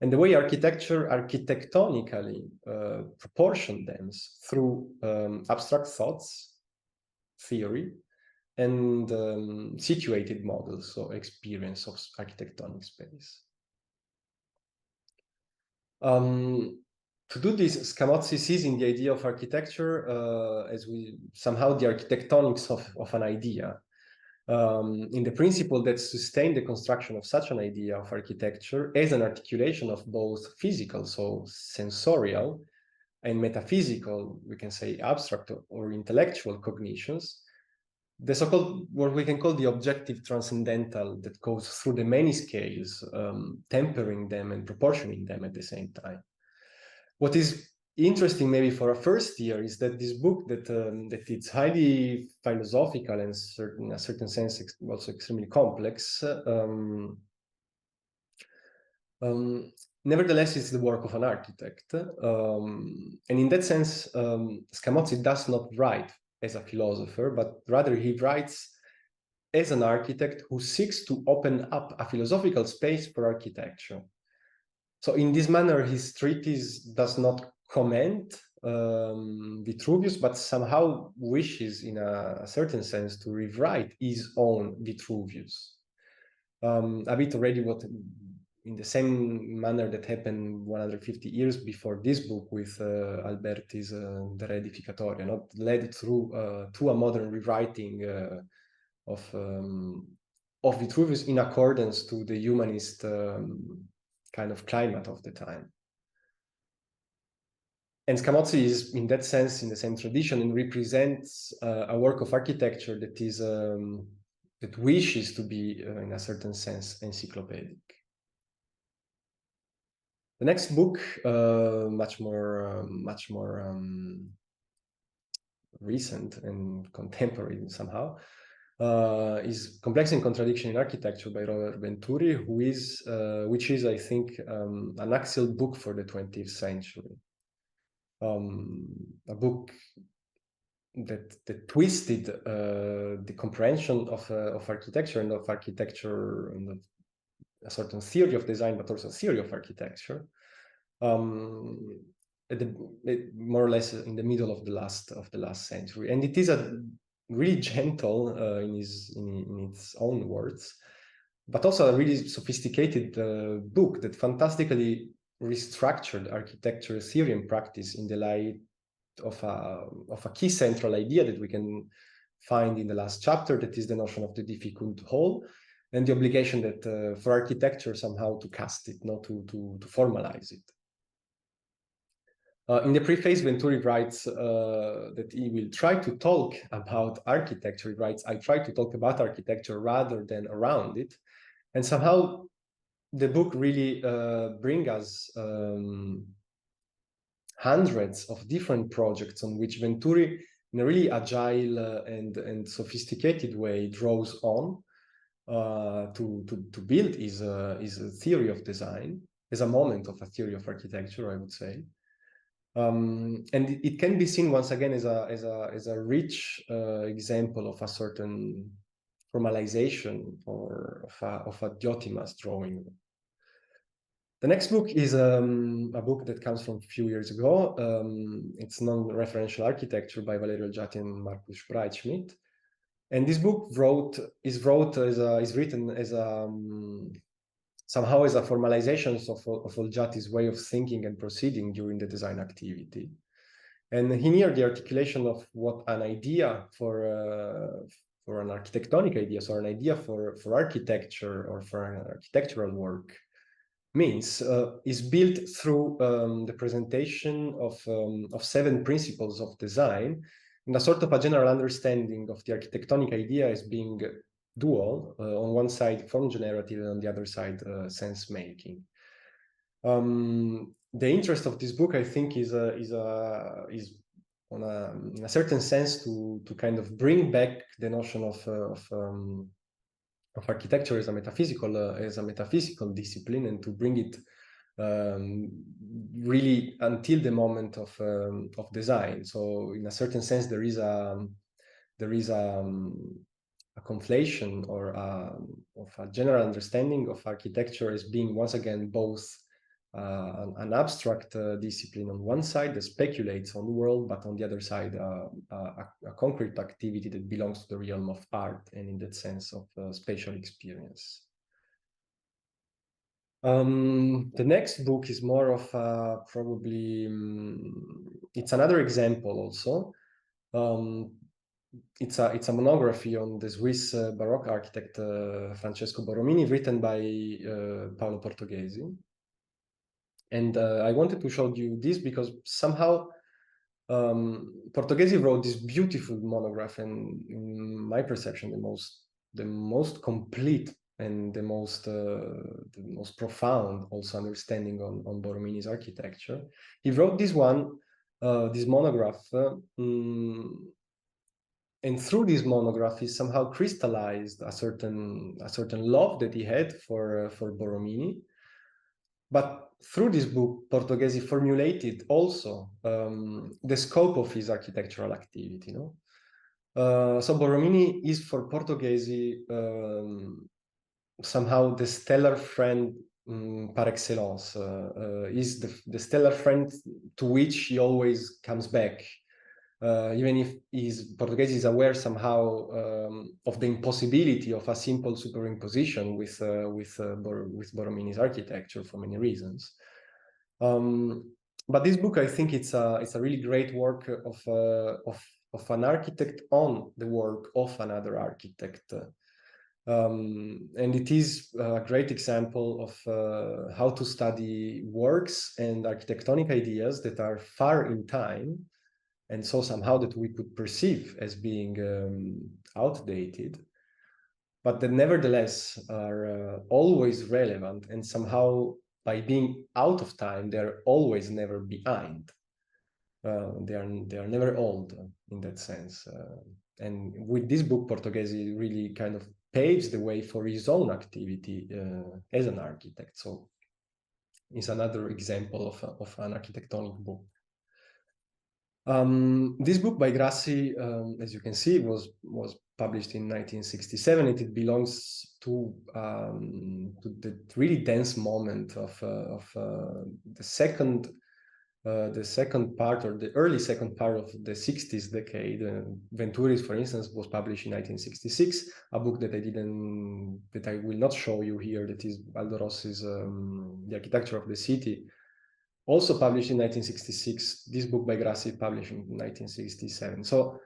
and the way architecture architectonically proportion them through abstract thoughts, theory, and situated models, so experience of architectonic space. To do this, Scamozzi sees in the idea of architecture as somehow the architectonics of an idea, in the principle that sustained the construction of such an idea of architecture as an articulation of both physical, so sensorial, and metaphysical, we can say abstract or intellectual cognitions, the so-called, what we can call the objective transcendental that goes through the many scales, tempering them and proportioning them at the same time. What is interesting maybe for a first year is that this book that it's highly philosophical and in a certain sense also extremely complex, nevertheless it's the work of an architect, and in that sense Scamozzi does not write as a philosopher, but rather he writes as an architect who seeks to open up a philosophical space for architecture. So in this manner, his treatise does not comment Vitruvius, but somehow wishes, in a certain sense, to rewrite his own Vitruvius. A bit already what, in the same manner that happened 150 years before this book with Alberti's De Re Edificatoria, not led through to a modern rewriting of Vitruvius in accordance to the humanist kind of climate of the time. And Scamozzi is, in that sense, in the same tradition and represents a work of architecture that is that wishes to be, in a certain sense, encyclopedic. The next book, much more recent and contemporary somehow, is Complex and Contradiction in Architecture by Robert Venturi, which is, I think, an axial book for the 20th century. A book that twisted the comprehension of architecture and of architecture and a certain theory of design, but also theory of architecture, more or less in the middle of the last century. And it is a really gentle in its own words, but also a really sophisticated book that fantastically restructured architecture theory and practice in the light of a key central idea that we can find in the last chapter, that is the notion of the difficult whole, and the obligation that for architecture somehow to cast it, not to formalize it. In the preface, Venturi writes that he will try to talk about architecture. He writes, I try to talk about architecture rather than around it. And somehow the book really brings us hundreds of different projects on which Venturi, in a really agile and sophisticated way, draws on to build his theory of design as a moment of a theory of architecture, I would say. And it can be seen once again as a rich example of a certain formalization or of a Diotima's drawing. The next book is a book that comes from a few years ago. It's Non-Referential Architecture by Valerio Olgiati and Markus Breitschmidt. And this book is written as a somehow as a formalization of Olgiati's way of thinking and proceeding during the design activity. And here the articulation of what an idea for an architectonic idea, so an idea for architecture or for an architectural work means is built through the presentation of 7 principles of design, and a sort of a general understanding of the architectonic idea as being dual, on one side form generative and on the other side sense making. The interest of this book, I think, is on in a certain sense to kind of bring back the notion of architecture as a metaphysical discipline, and to bring it really until the moment of design. So in a certain sense, there is a conflation or of a general understanding of architecture as being once again both an abstract discipline on one side that speculates on the world, but on the other side, a concrete activity that belongs to the realm of art, and in that sense of spatial experience. The next book is more of probably, it's another example also. It's a monography on the Swiss Baroque architect Francesco Borromini, written by Paolo Portoghesi. And I wanted to show you this because somehow Portoghesi wrote this beautiful monograph, and in my perception, the most complete and the most profound also understanding on Borromini's architecture. He wrote this monograph, and through this monograph, he somehow crystallized a certain love that he had for Borromini. But through this book, Portoghesi formulated also the scope of his architectural activity. So Borromini is for Portoghesi somehow the stellar friend par excellence, is the stellar friend to which he always comes back. Even if Portoghesi is aware somehow of the impossibility of a simple superimposition with Borromini's architecture for many reasons. But this book, I think it's a really great work of an architect on the work of another architect. And it is a great example of how to study works and architectonic ideas that are far in time, and so somehow that we could perceive as being outdated, but that nevertheless are always relevant, and somehow by being out of time, they're always never behind. They are never old in that sense. And with this book, Portoghesi really kind of paves the way for his own activity as an architect. So it's another example of an architectonic book. This book by Grassi, as you can see, was published in 1967. It belongs to the really dense moment of the second part, or the early second part of the 60s decade. Venturi's, for instance, was published in 1966, a book that I will not show you here, that is Aldo Rossi's The Architecture of the City, also published in 1966. This book by Grassi published in 1967. So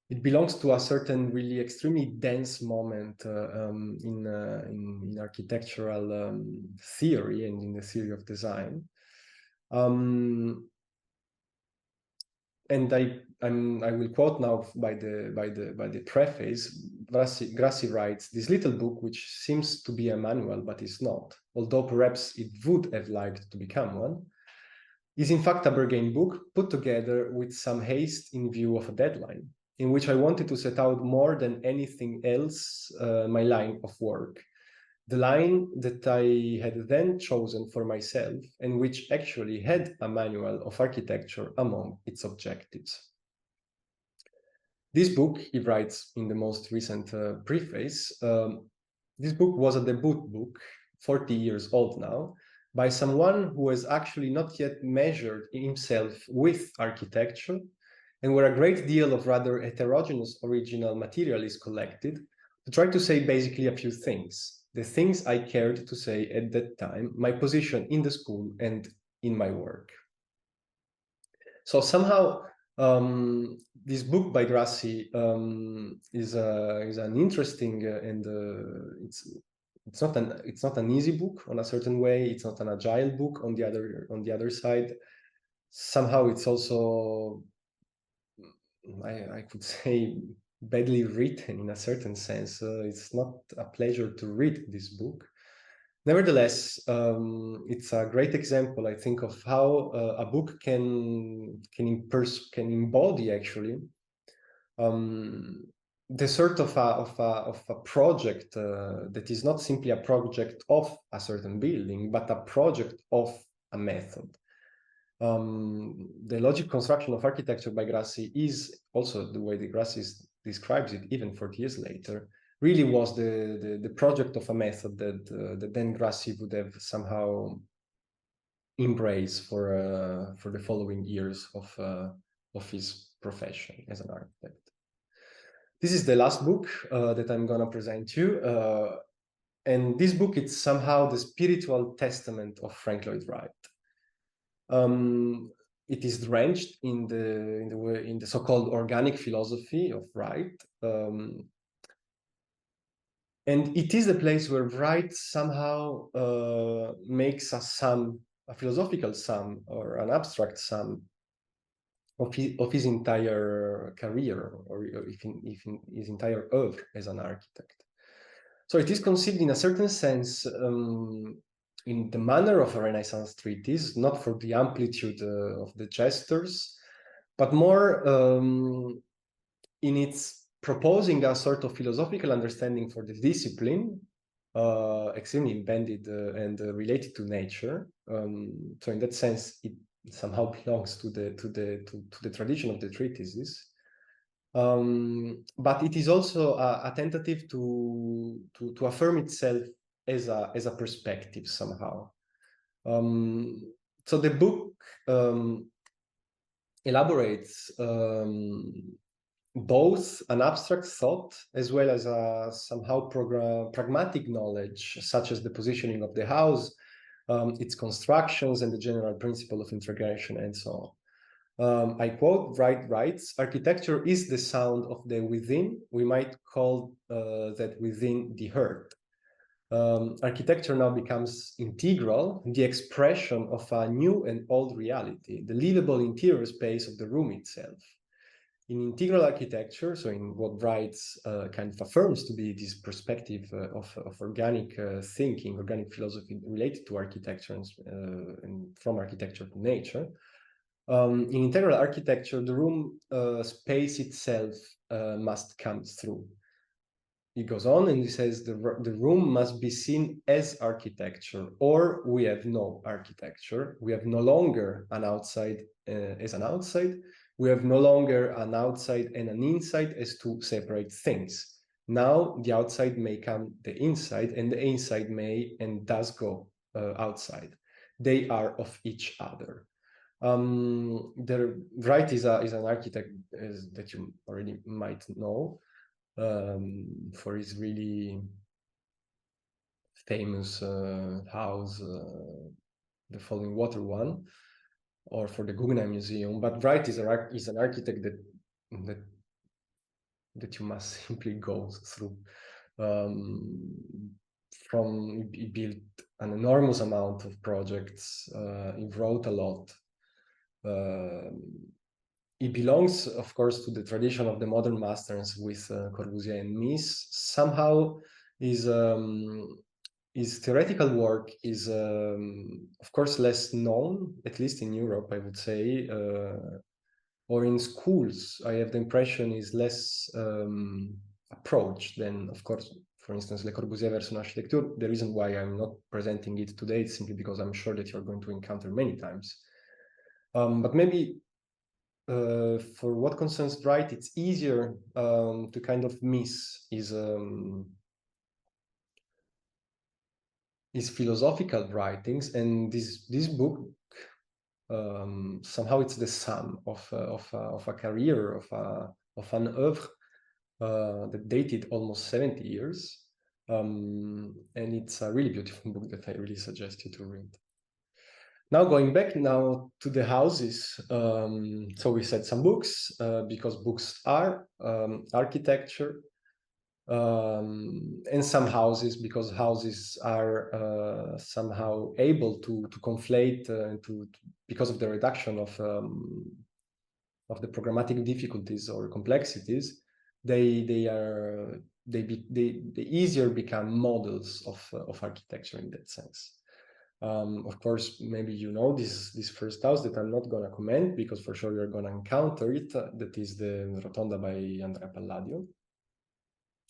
it belongs to a certain really extremely dense moment in architectural theory and in the theory of design. And I will quote now by the preface. Grassi writes, "This little book, which seems to be a manual but is not, although perhaps it would have liked to become one, is in fact a bargain book put together with some haste in view of a deadline, in which I wanted to set out more than anything else my line of work, the line that I had then chosen for myself, and which actually had a manual of architecture among its objectives." This book, he writes in the most recent preface, this book was a debut book, 40 years old now, by someone who has actually not yet measured himself with architecture, and where a great deal of rather heterogeneous original material is collected, to try to say basically a few things, the things I cared to say at that time, my position in the school and in my work. So somehow this book by Grassi is an interesting and it's not an easy book on a certain way. It's not an agile book on the other side. Somehow it's also, I could say, badly written in a certain sense. It's not a pleasure to read this book. Nevertheless, it's a great example, I think, of how a book can embody actually the sort of a project that is not simply a project of a certain building, but a project of a method. The logic construction of architecture by Grassi is also the way that Grassi describes it, even 40 years later, really was the project of a method that then Grassi would have somehow embrace for the following years of his profession as an architect. This is the last book that I'm gonna present you, and this book is somehow the spiritual testament of Frank Lloyd Wright. It is drenched in the so-called organic philosophy of Wright, and it is a place where Wright somehow makes a philosophical sum or an abstract sum of his entire career, or if his entire oeuvre as an architect. So it is conceived in a certain sense in the manner of a Renaissance treatise, not for the amplitude of the gestures, but more in its proposing a sort of philosophical understanding for the discipline, extremely embedded and related to nature. So in that sense, it somehow belongs to the tradition of the treatises. But it is also a tentative to affirm itself as a perspective somehow. So the book elaborates both an abstract thought as well as a somehow pragmatic knowledge, such as the positioning of the house, its constructions, and the general principle of integration, and so on. I quote, Wright writes, "Architecture is the sound of the within. We might call that within the heart. Architecture now becomes integral, the expression of a new and old reality, the livable interior space of the room itself. In integral architecture, so in what Wright kind of affirms to be this perspective of organic thinking, organic philosophy related to architecture and from architecture to nature, in integral architecture, the room space itself must come through." He goes on and he says, the room must be seen as architecture, or we have no architecture. We have no longer an outside as an outside. We have no longer an outside and an inside as two separate things. Now the outside may come the inside, and the inside may and does go outside. They are of each other. Wright is an architect that you already might know, for his really famous house, the Falling Water one, or for the Guggenheim Museum. But Wright is an architect that you must simply go through. He built an enormous amount of projects. He wrote a lot. He belongs, of course, to the tradition of the modern masters with Corbusier and Mies. Somehow, his theoretical work is, of course, less known, at least in Europe, I would say, or in schools. I have the impression is less approached than, of course, for instance, Le Corbusier versus Architektur. The reason why I'm not presenting it today is simply because I'm sure that you're going to encounter many times. But maybe for what concerns Wright, it's easier to kind of miss his philosophical writings, and this book somehow it's the sum of a career, of an oeuvre that dated almost 70 years, and it's a really beautiful book that I really suggest you to read. Now going back now to the houses, so we said some books, because books are architecture, and some houses, because houses are somehow able to conflate because of the reduction of the programmatic difficulties or complexities, they easier become models of architecture in that sense. Of course, maybe you know this first house that I'm not going to comment, because for sure you're going to encounter it. That is the Rotonda by Andrea Palladio.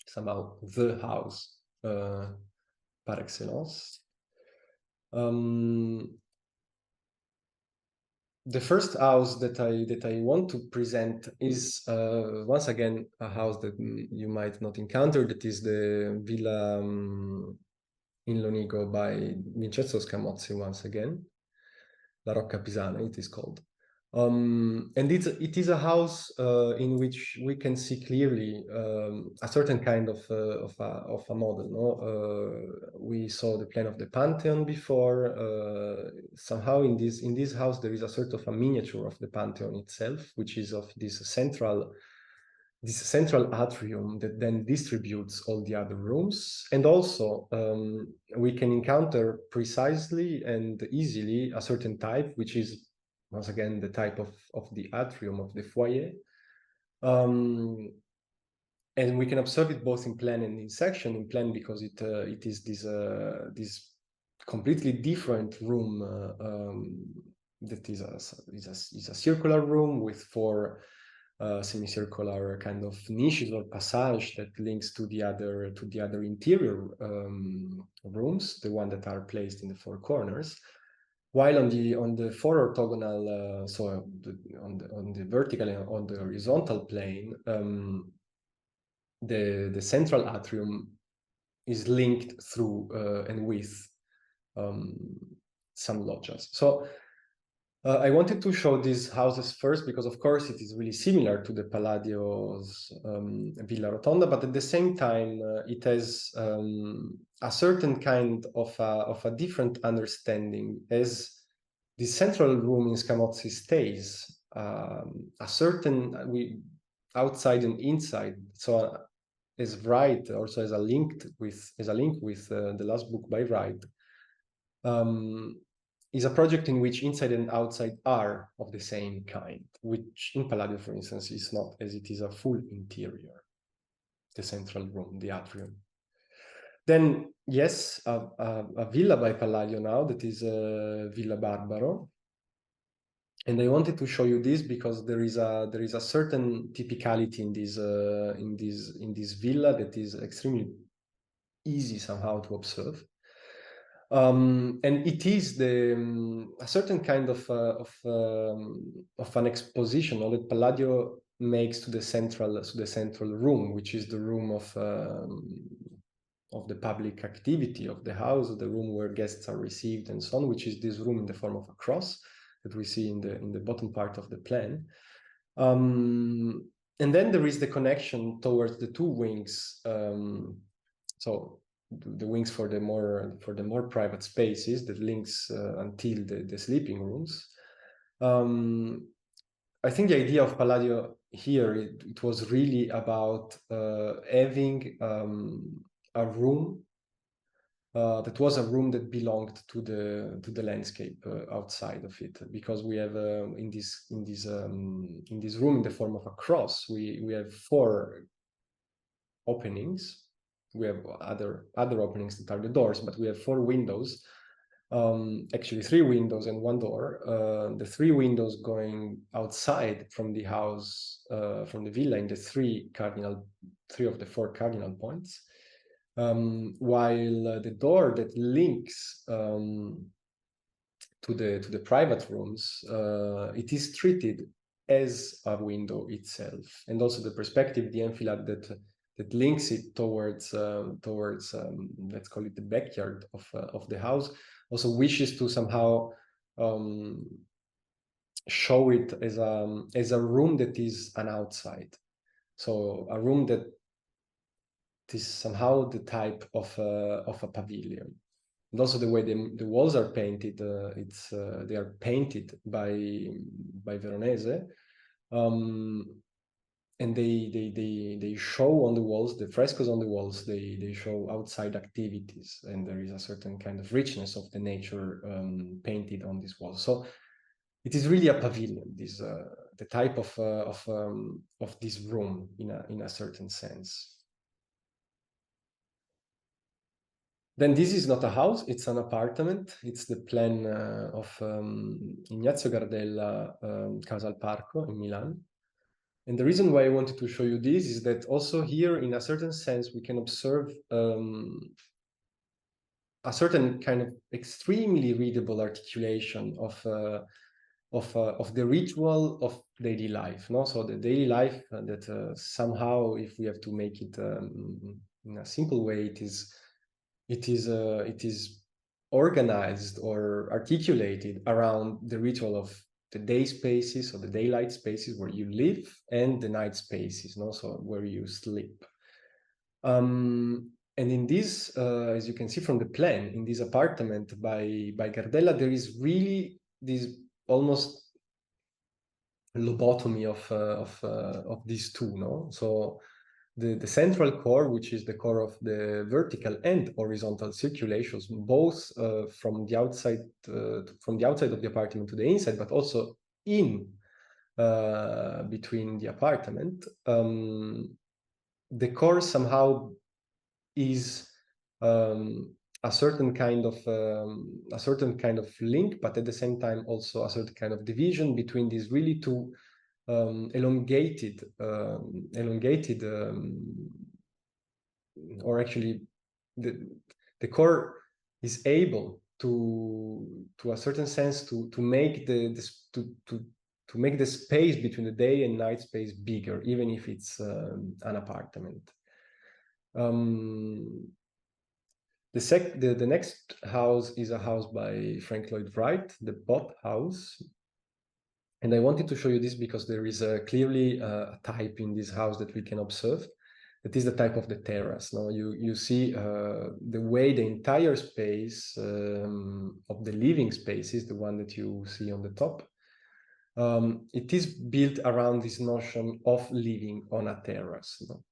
Somehow the house par excellence. The first house that I want to present is once again a house that you might not encounter. That is the Villa in Lonigo by Vincenzo Scamozzi once again. La Rocca Pisana, it is called. And it is a house in which we can see clearly a certain kind of a model. No? We saw the plan of the Pantheon before. Somehow in this house there is a sort of a miniature of the Pantheon itself, which is of this central atrium that then distributes all the other rooms. And also we can encounter precisely and easily a certain type, which is once again the type of the atrium, of the foyer. And we can observe it both in plan and in section. In plan because it is this completely different room that is a circular room with four semicircular kind of niches or passage that links to the other interior rooms, the one that are placed in the four corners. While on the four orthogonal, so on the vertical and on the horizontal plane, the central atrium is linked through and with some loggias. So I wanted to show these houses first because, of course, it is really similar to the Palladio's Villa Rotonda, but at the same time, it has a certain kind of a different understanding, as the central room in Scamozzi stays a certain outside and inside. So as Wright also as a link with the last book by Wright. Is a project in which inside and outside are of the same kind, which in Palladio, for instance, is not, as it is a full interior, the central room, the atrium. Then, yes, a villa by Palladio now, that is Villa Barbaro. And I wanted to show you this because there is a certain typicality in this villa that is extremely easy somehow to observe. And it is a certain kind of an exposition that Palladio makes to the central room, which is the room of the public activity of the house, the room where guests are received and so on, which is this room in the form of a cross that we see in the bottom part of the plan. And then there is the connection towards the two wings. So the wings for the more private spaces that links until the sleeping rooms. I think the idea of Palladio here, it was really about having a room that was a room that belonged to the landscape outside of it, because we have in this room in the form of a cross, we have four openings. We have other openings that are the doors, but we have four windows, actually three windows and one door. The three windows going outside from the house, from the villa, in the three of the four cardinal points, while the door that links to the private rooms, it is treated as a window itself, and also the perspective, the enfilade that links it towards let's call it the backyard of the house, also wishes to somehow show it as a room that is an outside, so a room that is somehow the type of a pavilion. And also the way the walls are painted, they are painted by Veronese. And they show on the walls, the frescoes on the walls, they show outside activities, and there is a certain kind of richness of the nature painted on these walls. So it is really a pavilion, this the type of this room in a certain sense. Then this is not a house, it's an apartment. It's the plan of Ignazio Gardella, Casa al Parco in Milan. And the reason why I wanted to show you this is that also here, in a certain sense, we can observe a certain kind of extremely readable articulation of the ritual of daily life. No, so the daily life that somehow, if we have to make it in a simple way, it is organized or articulated around the ritual of the day spaces or the daylight spaces where you live and the night spaces, no? So where you sleep. And in this, as you can see from the plan, in this apartment by Gardella, there is really this almost lobotomy of these two, no? So the central core, which is the core of the vertical and horizontal circulations, both from the outside of the apartment to the inside, but also in between the apartment. The core somehow is a certain kind of link, but at the same time also a certain kind of division between these really two elongated, or actually the core is able to a certain sense to make to make the space between the day and night space bigger, even if it's an apartment. The next house is a house by Frank Lloyd Wright, the Bob House. And I wanted to show you this because there is clearly a type in this house that we can observe. That is the type of the terrace. Now you see the way the entire space of the living space is the one that you see on the top. It is built around this notion of living on a terrace. No?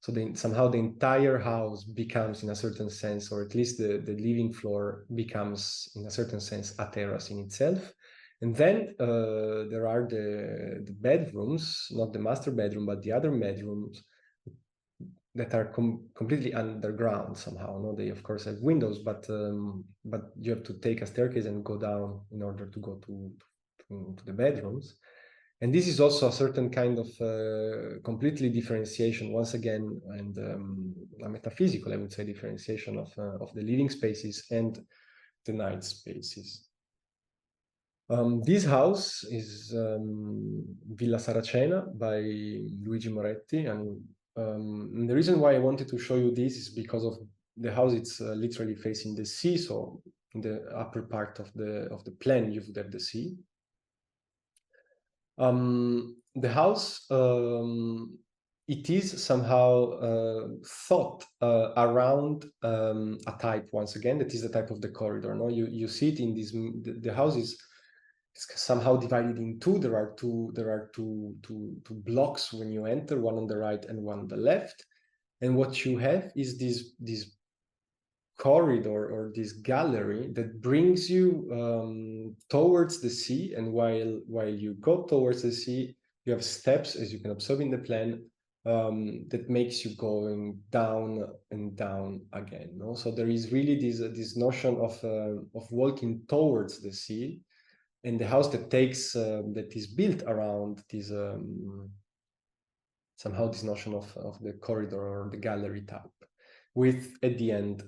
So somehow the entire house becomes, in a certain sense, or at least the living floor becomes, in a certain sense, a terrace in itself. And then there are the bedrooms, not the master bedroom, but the other bedrooms that are completely underground somehow. No, they of course have windows, but you have to take a staircase and go down in order to go to the bedrooms. And this is also a certain kind of completely differentiation, once again, and a metaphysical, I would say, differentiation of the living spaces and the night spaces. This house is Villa Saracena by Luigi Moretti, and the reason why I wanted to show you this is because of the house. It's literally facing the sea, so in the upper part of the plan you would have the sea. The house, it is somehow thought around a type, once again, that is the type of the corridor. No, you see it in this. The house is somehow divided in two. There are two blocks when you enter, one on the right and one on the left. And what you have is this corridor or this gallery that brings you towards the sea. And while you go towards the sea, you have steps, as you can observe in the plan, that makes you going down and down again. No? So there is really this notion of walking towards the sea. And the house that that is built around this somehow this notion of the corridor or the gallery type, with at the end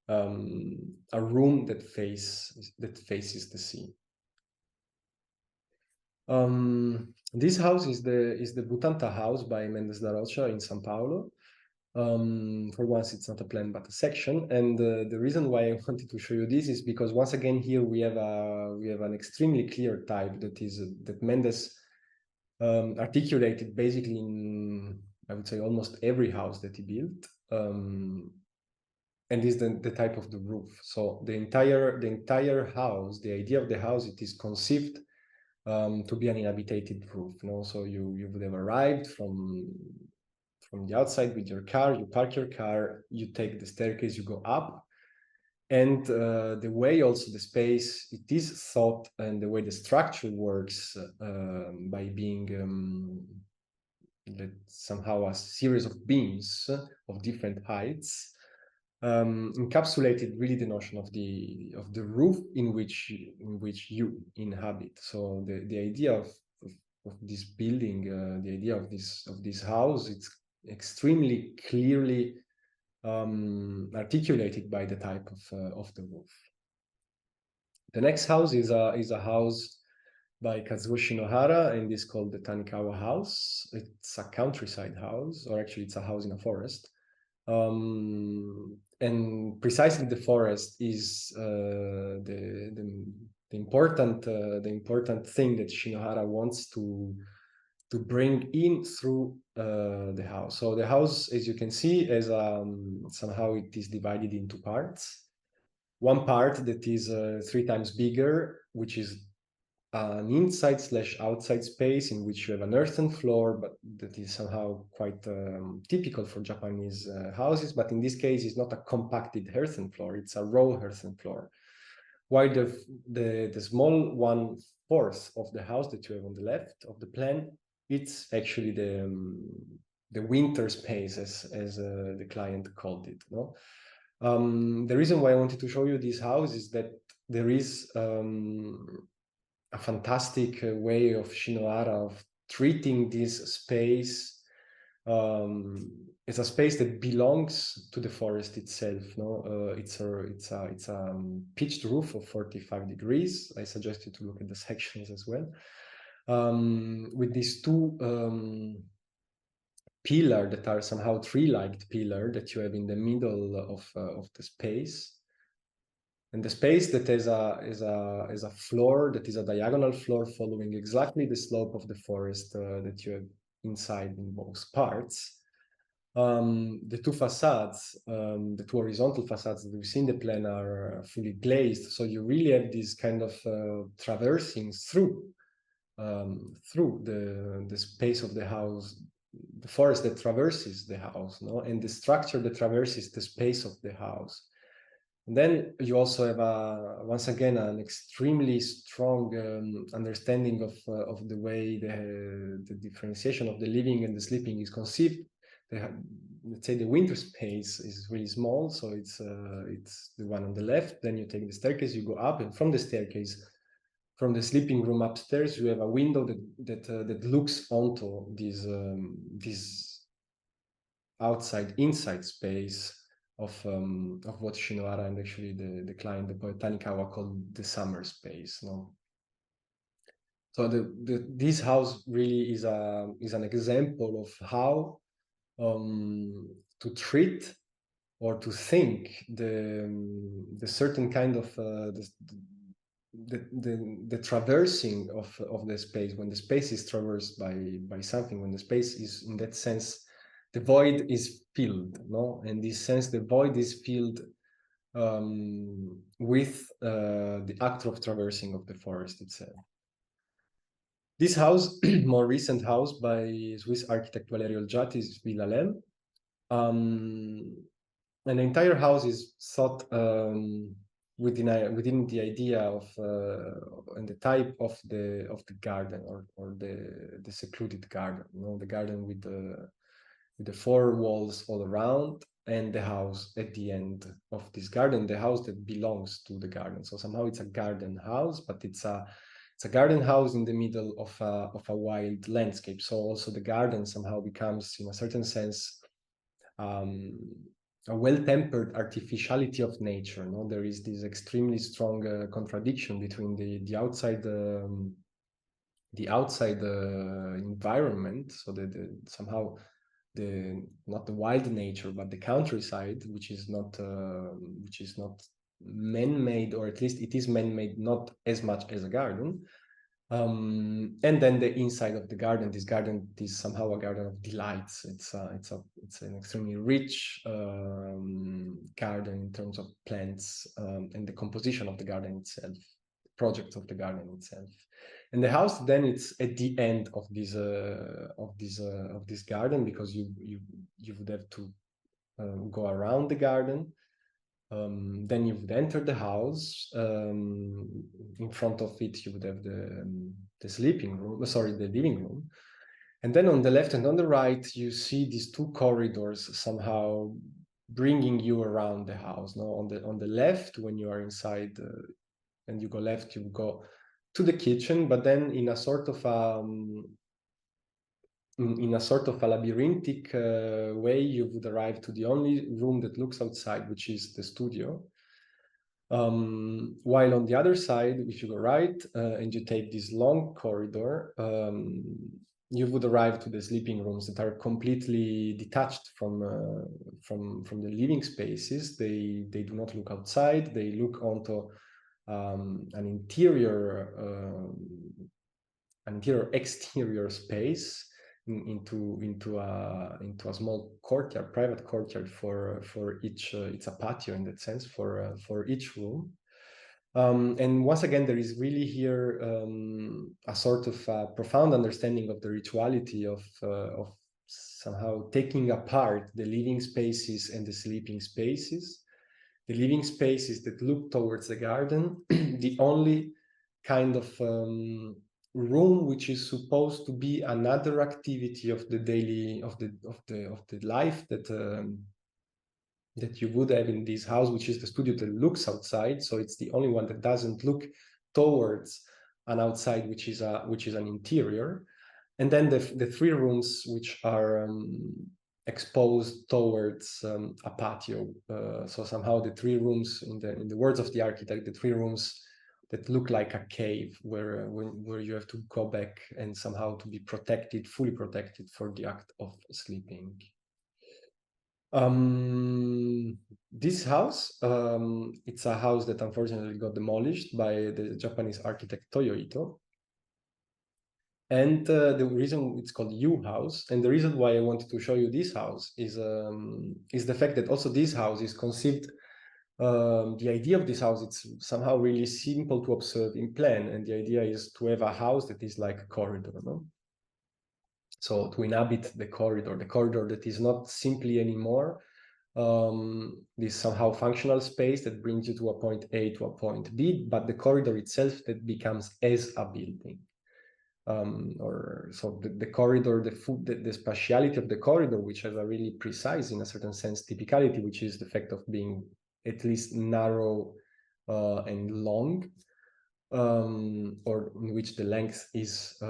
a room that faces the sea. This house is the Butanta house by Mendes da Rocha in São Paulo. For once, it's not a plan but a section, and the reason why I wanted to show you this is because once again here we have an extremely clear type that Mendes articulated basically in, I would say, almost every house that he built, and is the type of the roof. So the entire house, the idea of the house, it is conceived to be an inhabitated roof. You know? So you would have arrived from the outside with your car, you park your car, you take the staircase, you go up, and the way also the space, it is thought, and the way the structure works by being somehow a series of beams of different heights, encapsulated really the notion of the roof in which you inhabit. So the idea of this building, the idea of this house, it's extremely clearly articulated by the type of the roof. The next house is a house by Kazuo Shinohara, and it's called the Tanikawa house. It's a countryside house, or actually it's a house in a forest. and precisely the forest is the important thing that Shinohara wants to bring in through the house. So the house, as you can see, as somehow it is divided into parts. One part that is 3 times bigger, which is an inside/outside space in which you have an earthen floor, but that is somehow quite typical for Japanese houses. But in this case, it's not a compacted earthen floor; it's a raw earthen floor. While the small 1/4 of the house that you have on the left of the plan, it's actually the winter space, as the client called it. No, the reason why I wanted to show you this house is that there is a fantastic way of Shinohara of treating this space it's a space that belongs to the forest itself. No, it's a pitched roof of 45 degrees. I suggest you to look at the sections as well. With these two pillars that are somehow tree-like pillar that you have in the middle of the space. And the space that is a floor that is a diagonal floor following exactly the slope of the forest that you have inside in both parts. The two facades, the two horizontal facades that we see in the plan are fully glazed. So you really have this kind of traversing through the space of the house, the forest that traverses the house, no, and the structure that traverses the space of the house. And then you also have once again an extremely strong understanding of the way the differentiation of the living and the sleeping is conceived. Let's say the winter space is really small, so it's the one on the left. Then you take the staircase, you go up, and from the staircase, from the sleeping room upstairs, you have a window that looks onto this inside space of what Shinohara and actually the client, the poet Tanikawa, called the summer space. No, so this house really is an example of how to treat or to think the certain kind of the traversing of the space, when the space is traversed by something, when the space is, in that sense, the void is filled, no? In this sense, the void is filled with the act of traversing of the forest itself. This house, more recent house by Swiss architect Valerio Olgiati, is Villa Lem. And the entire house is thought within the idea of and the type of the garden or the secluded garden. You know, the garden with the 4 walls all around, and the house at the end of this garden, the house that belongs to the garden. So somehow it's a garden house, but it's a garden house in the middle of a wild landscape. So also the garden somehow becomes, in a certain sense, a well-tempered artificiality of nature. No, there is this extremely strong contradiction between the outside environment, so that somehow not the wild nature, but the countryside, which is not man-made, or at least it is man-made not as much as a garden. And then the inside of the garden, this garden is somehow a garden of delights. It's an extremely rich garden in terms of plants and the composition of the garden itself, the project of the garden itself. And the house then it's at the end of this garden, because you would have to go around the garden. Then you would enter the house. In front of it, you would have the sleeping room, sorry, the living room. And then on the left and on the right, you see these 2 corridors somehow bringing you around the house. No, on the left, when you are inside and you go left, you go to the kitchen, but then in a sort of a labyrinthic way, you would arrive to the only room that looks outside, which is the studio. While on the other side, if you go right and you take this long corridor, you would arrive to the sleeping rooms that are completely detached from the living spaces. They do not look outside. They look onto an interior exterior space into a small courtyard, private courtyard for each. It's a patio in that sense for each room. And once again, there is really here a sort of profound understanding of the rituality of somehow taking apart the living spaces and the sleeping spaces. The living spaces that look towards the garden, the only kind of room which is supposed to be another activity of the daily of the life that you would have in this house, which is the studio that looks outside. So it's the only one that doesn't look towards an outside, which is an interior. And then the three rooms which are exposed towards a patio. So somehow the three rooms, in the words of the architect, the three rooms that look like a cave where you have to go back and somehow to be protected, fully protected for the act of sleeping. This house, it's a house that unfortunately got demolished by the Japanese architect Toyo Ito. And the reason it's called U house, and the reason why I wanted to show you this house is the fact that also this house is conceived. The idea of this house, it's somehow really simple to observe in plan, and the idea is to have a house that is like a corridor, no? So to inhabit the corridor that is not simply anymore this somehow functional space that brings you to a point A to a point B, but the corridor itself that becomes as a building. Or so the corridor, the spatiality of the corridor, which has a really precise, in a certain sense, typicality, which is the fact of being at least narrow and long, or in which the length is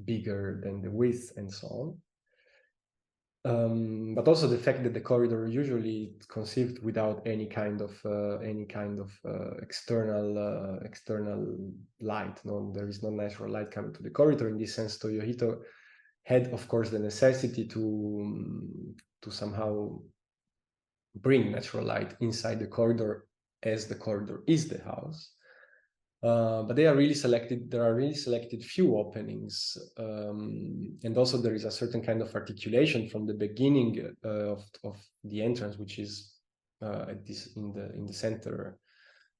bigger than the width and so on. But also the fact that the corridor usually is conceived without any kind of external light. No, there is no natural light coming to the corridor. In this sense, Toyohito had, of course, the necessity to somehow bring natural light inside the corridor, as the corridor is the house. But there are really selected few openings, and also there is a certain kind of articulation from the beginning of the entrance, which is in the center,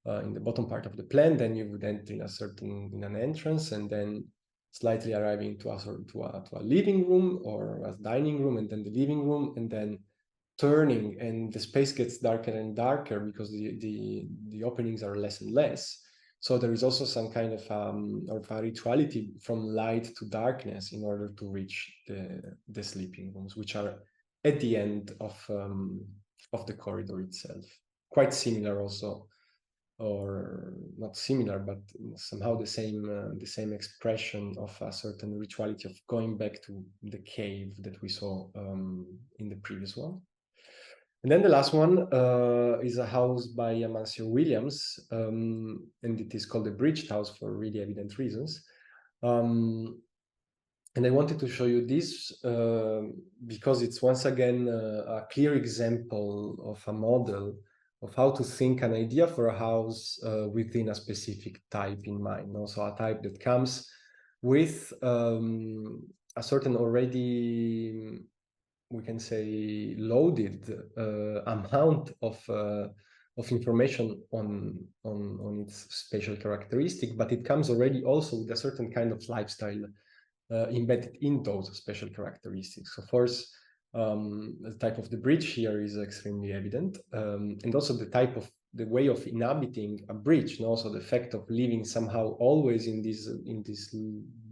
in the bottom part of the plan. Then you would enter in an entrance, and then slightly arriving to a living room or a dining room, and then the living room, and then turning, and the space gets darker and darker because the openings are less and less. So there is also some kind of a rituality from light to darkness in order to reach the sleeping rooms, which are at the end of the corridor itself. Quite similar also, or not similar, but somehow the same expression of a certain rituality of going back to the cave that we saw in the previous one. And then the last one is a house by Amancio Williams, and it is called the Bridged House for really evident reasons. And I wanted to show you this because it's once again a clear example of a model of how to think an idea for a house within a specific type in mind. Also a type that comes with a certain already, we can say, loaded amount of information on its spatial characteristic, but it comes already also with a certain kind of lifestyle embedded in those special characteristics. Of course, the type of the bridge here is extremely evident, and also the way of inhabiting a bridge, and also the fact of living somehow always in this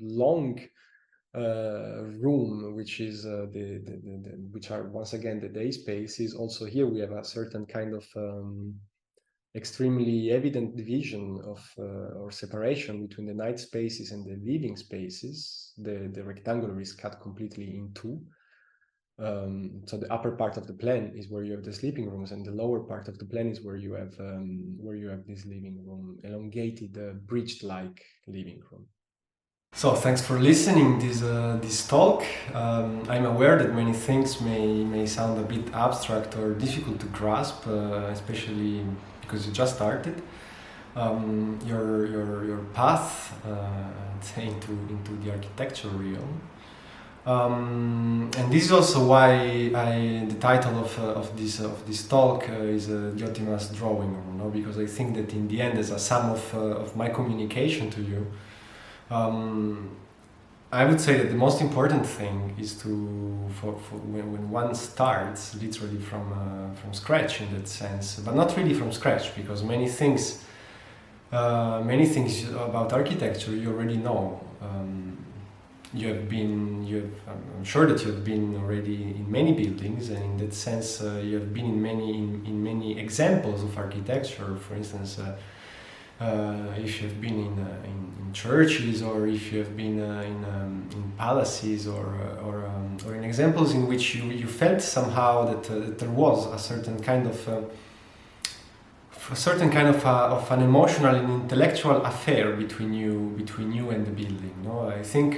long room, which is which are once again the day spaces. Also here we have a certain kind of extremely evident division of or separation between the night spaces and the living spaces. The rectangular is cut completely in two. So the upper part of the plan is where you have the sleeping rooms, and the lower part of the plan is where you have this living room, elongated, bridged-like living room. So thanks for listening this talk. I'm aware that many things may sound a bit abstract or difficult to grasp, especially because you just started your path into the architecture realm. And this is also why the title of this talk is Diotima's drawing room, no? Because I think that in the end, as a sum of my communication to you, I would say that the most important thing is for when one starts literally from scratch in that sense, but not really from scratch, because many things about architecture you already know. I'm sure that you have been already in many buildings, and in that sense you have been in many examples of architecture. For instance, if you have been in churches, or if you have been in palaces, or in examples in which you felt somehow that there was a certain kind of an emotional and intellectual affair between you and the building. No, I think,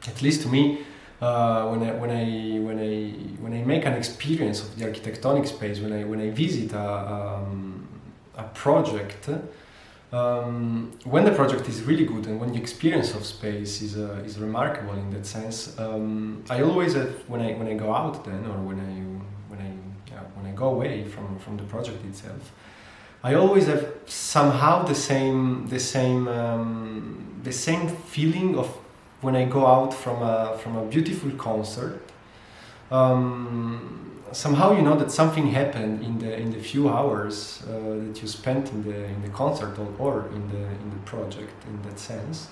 at least to me, when I make an experience of the architectonic space, when I visit a project, when the project is really good and when the experience of space is remarkable in that sense, I always have, when I go out then, or when I go away from the project itself, I always have somehow the same feeling of when I go out from a beautiful concert. Somehow you know that something happened in the few hours that you spent in the concert or in the project in that sense,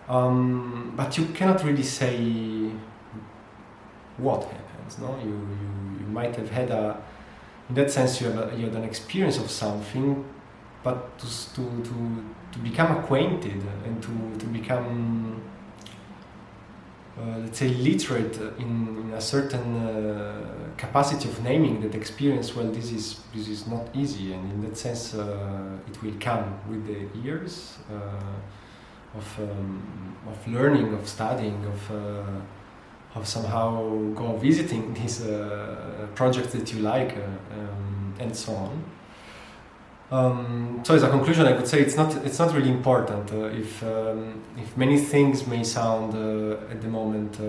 but you cannot really say what happens. No, you might have had in that sense you had an experience of something, but to become acquainted and to become let's say literate in a certain capacity of naming that experience, well, this is not easy, and in that sense it will come with the years of learning, of studying, of somehow go visiting these projects that you like, and so on. So as a conclusion, I would say it's not really important if many things may sound at the moment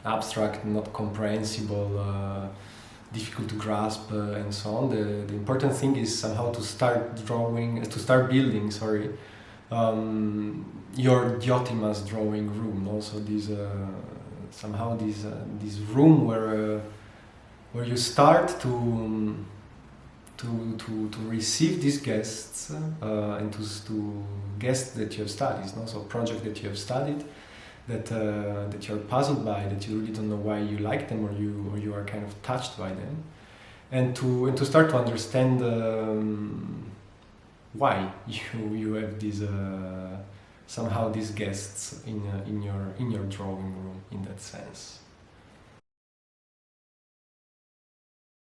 abstract, not comprehensible, difficult to grasp, and so on. The important thing is somehow to start building. Your Diotima's drawing room. Also, this room where you start to receive these guests, and to guests that you have studied, no? So projects that you have studied, that you're puzzled by, that you really don't know why you like them, or you are kind of touched by them, and to start to understand why you have these somehow these guests in your drawing room in that sense.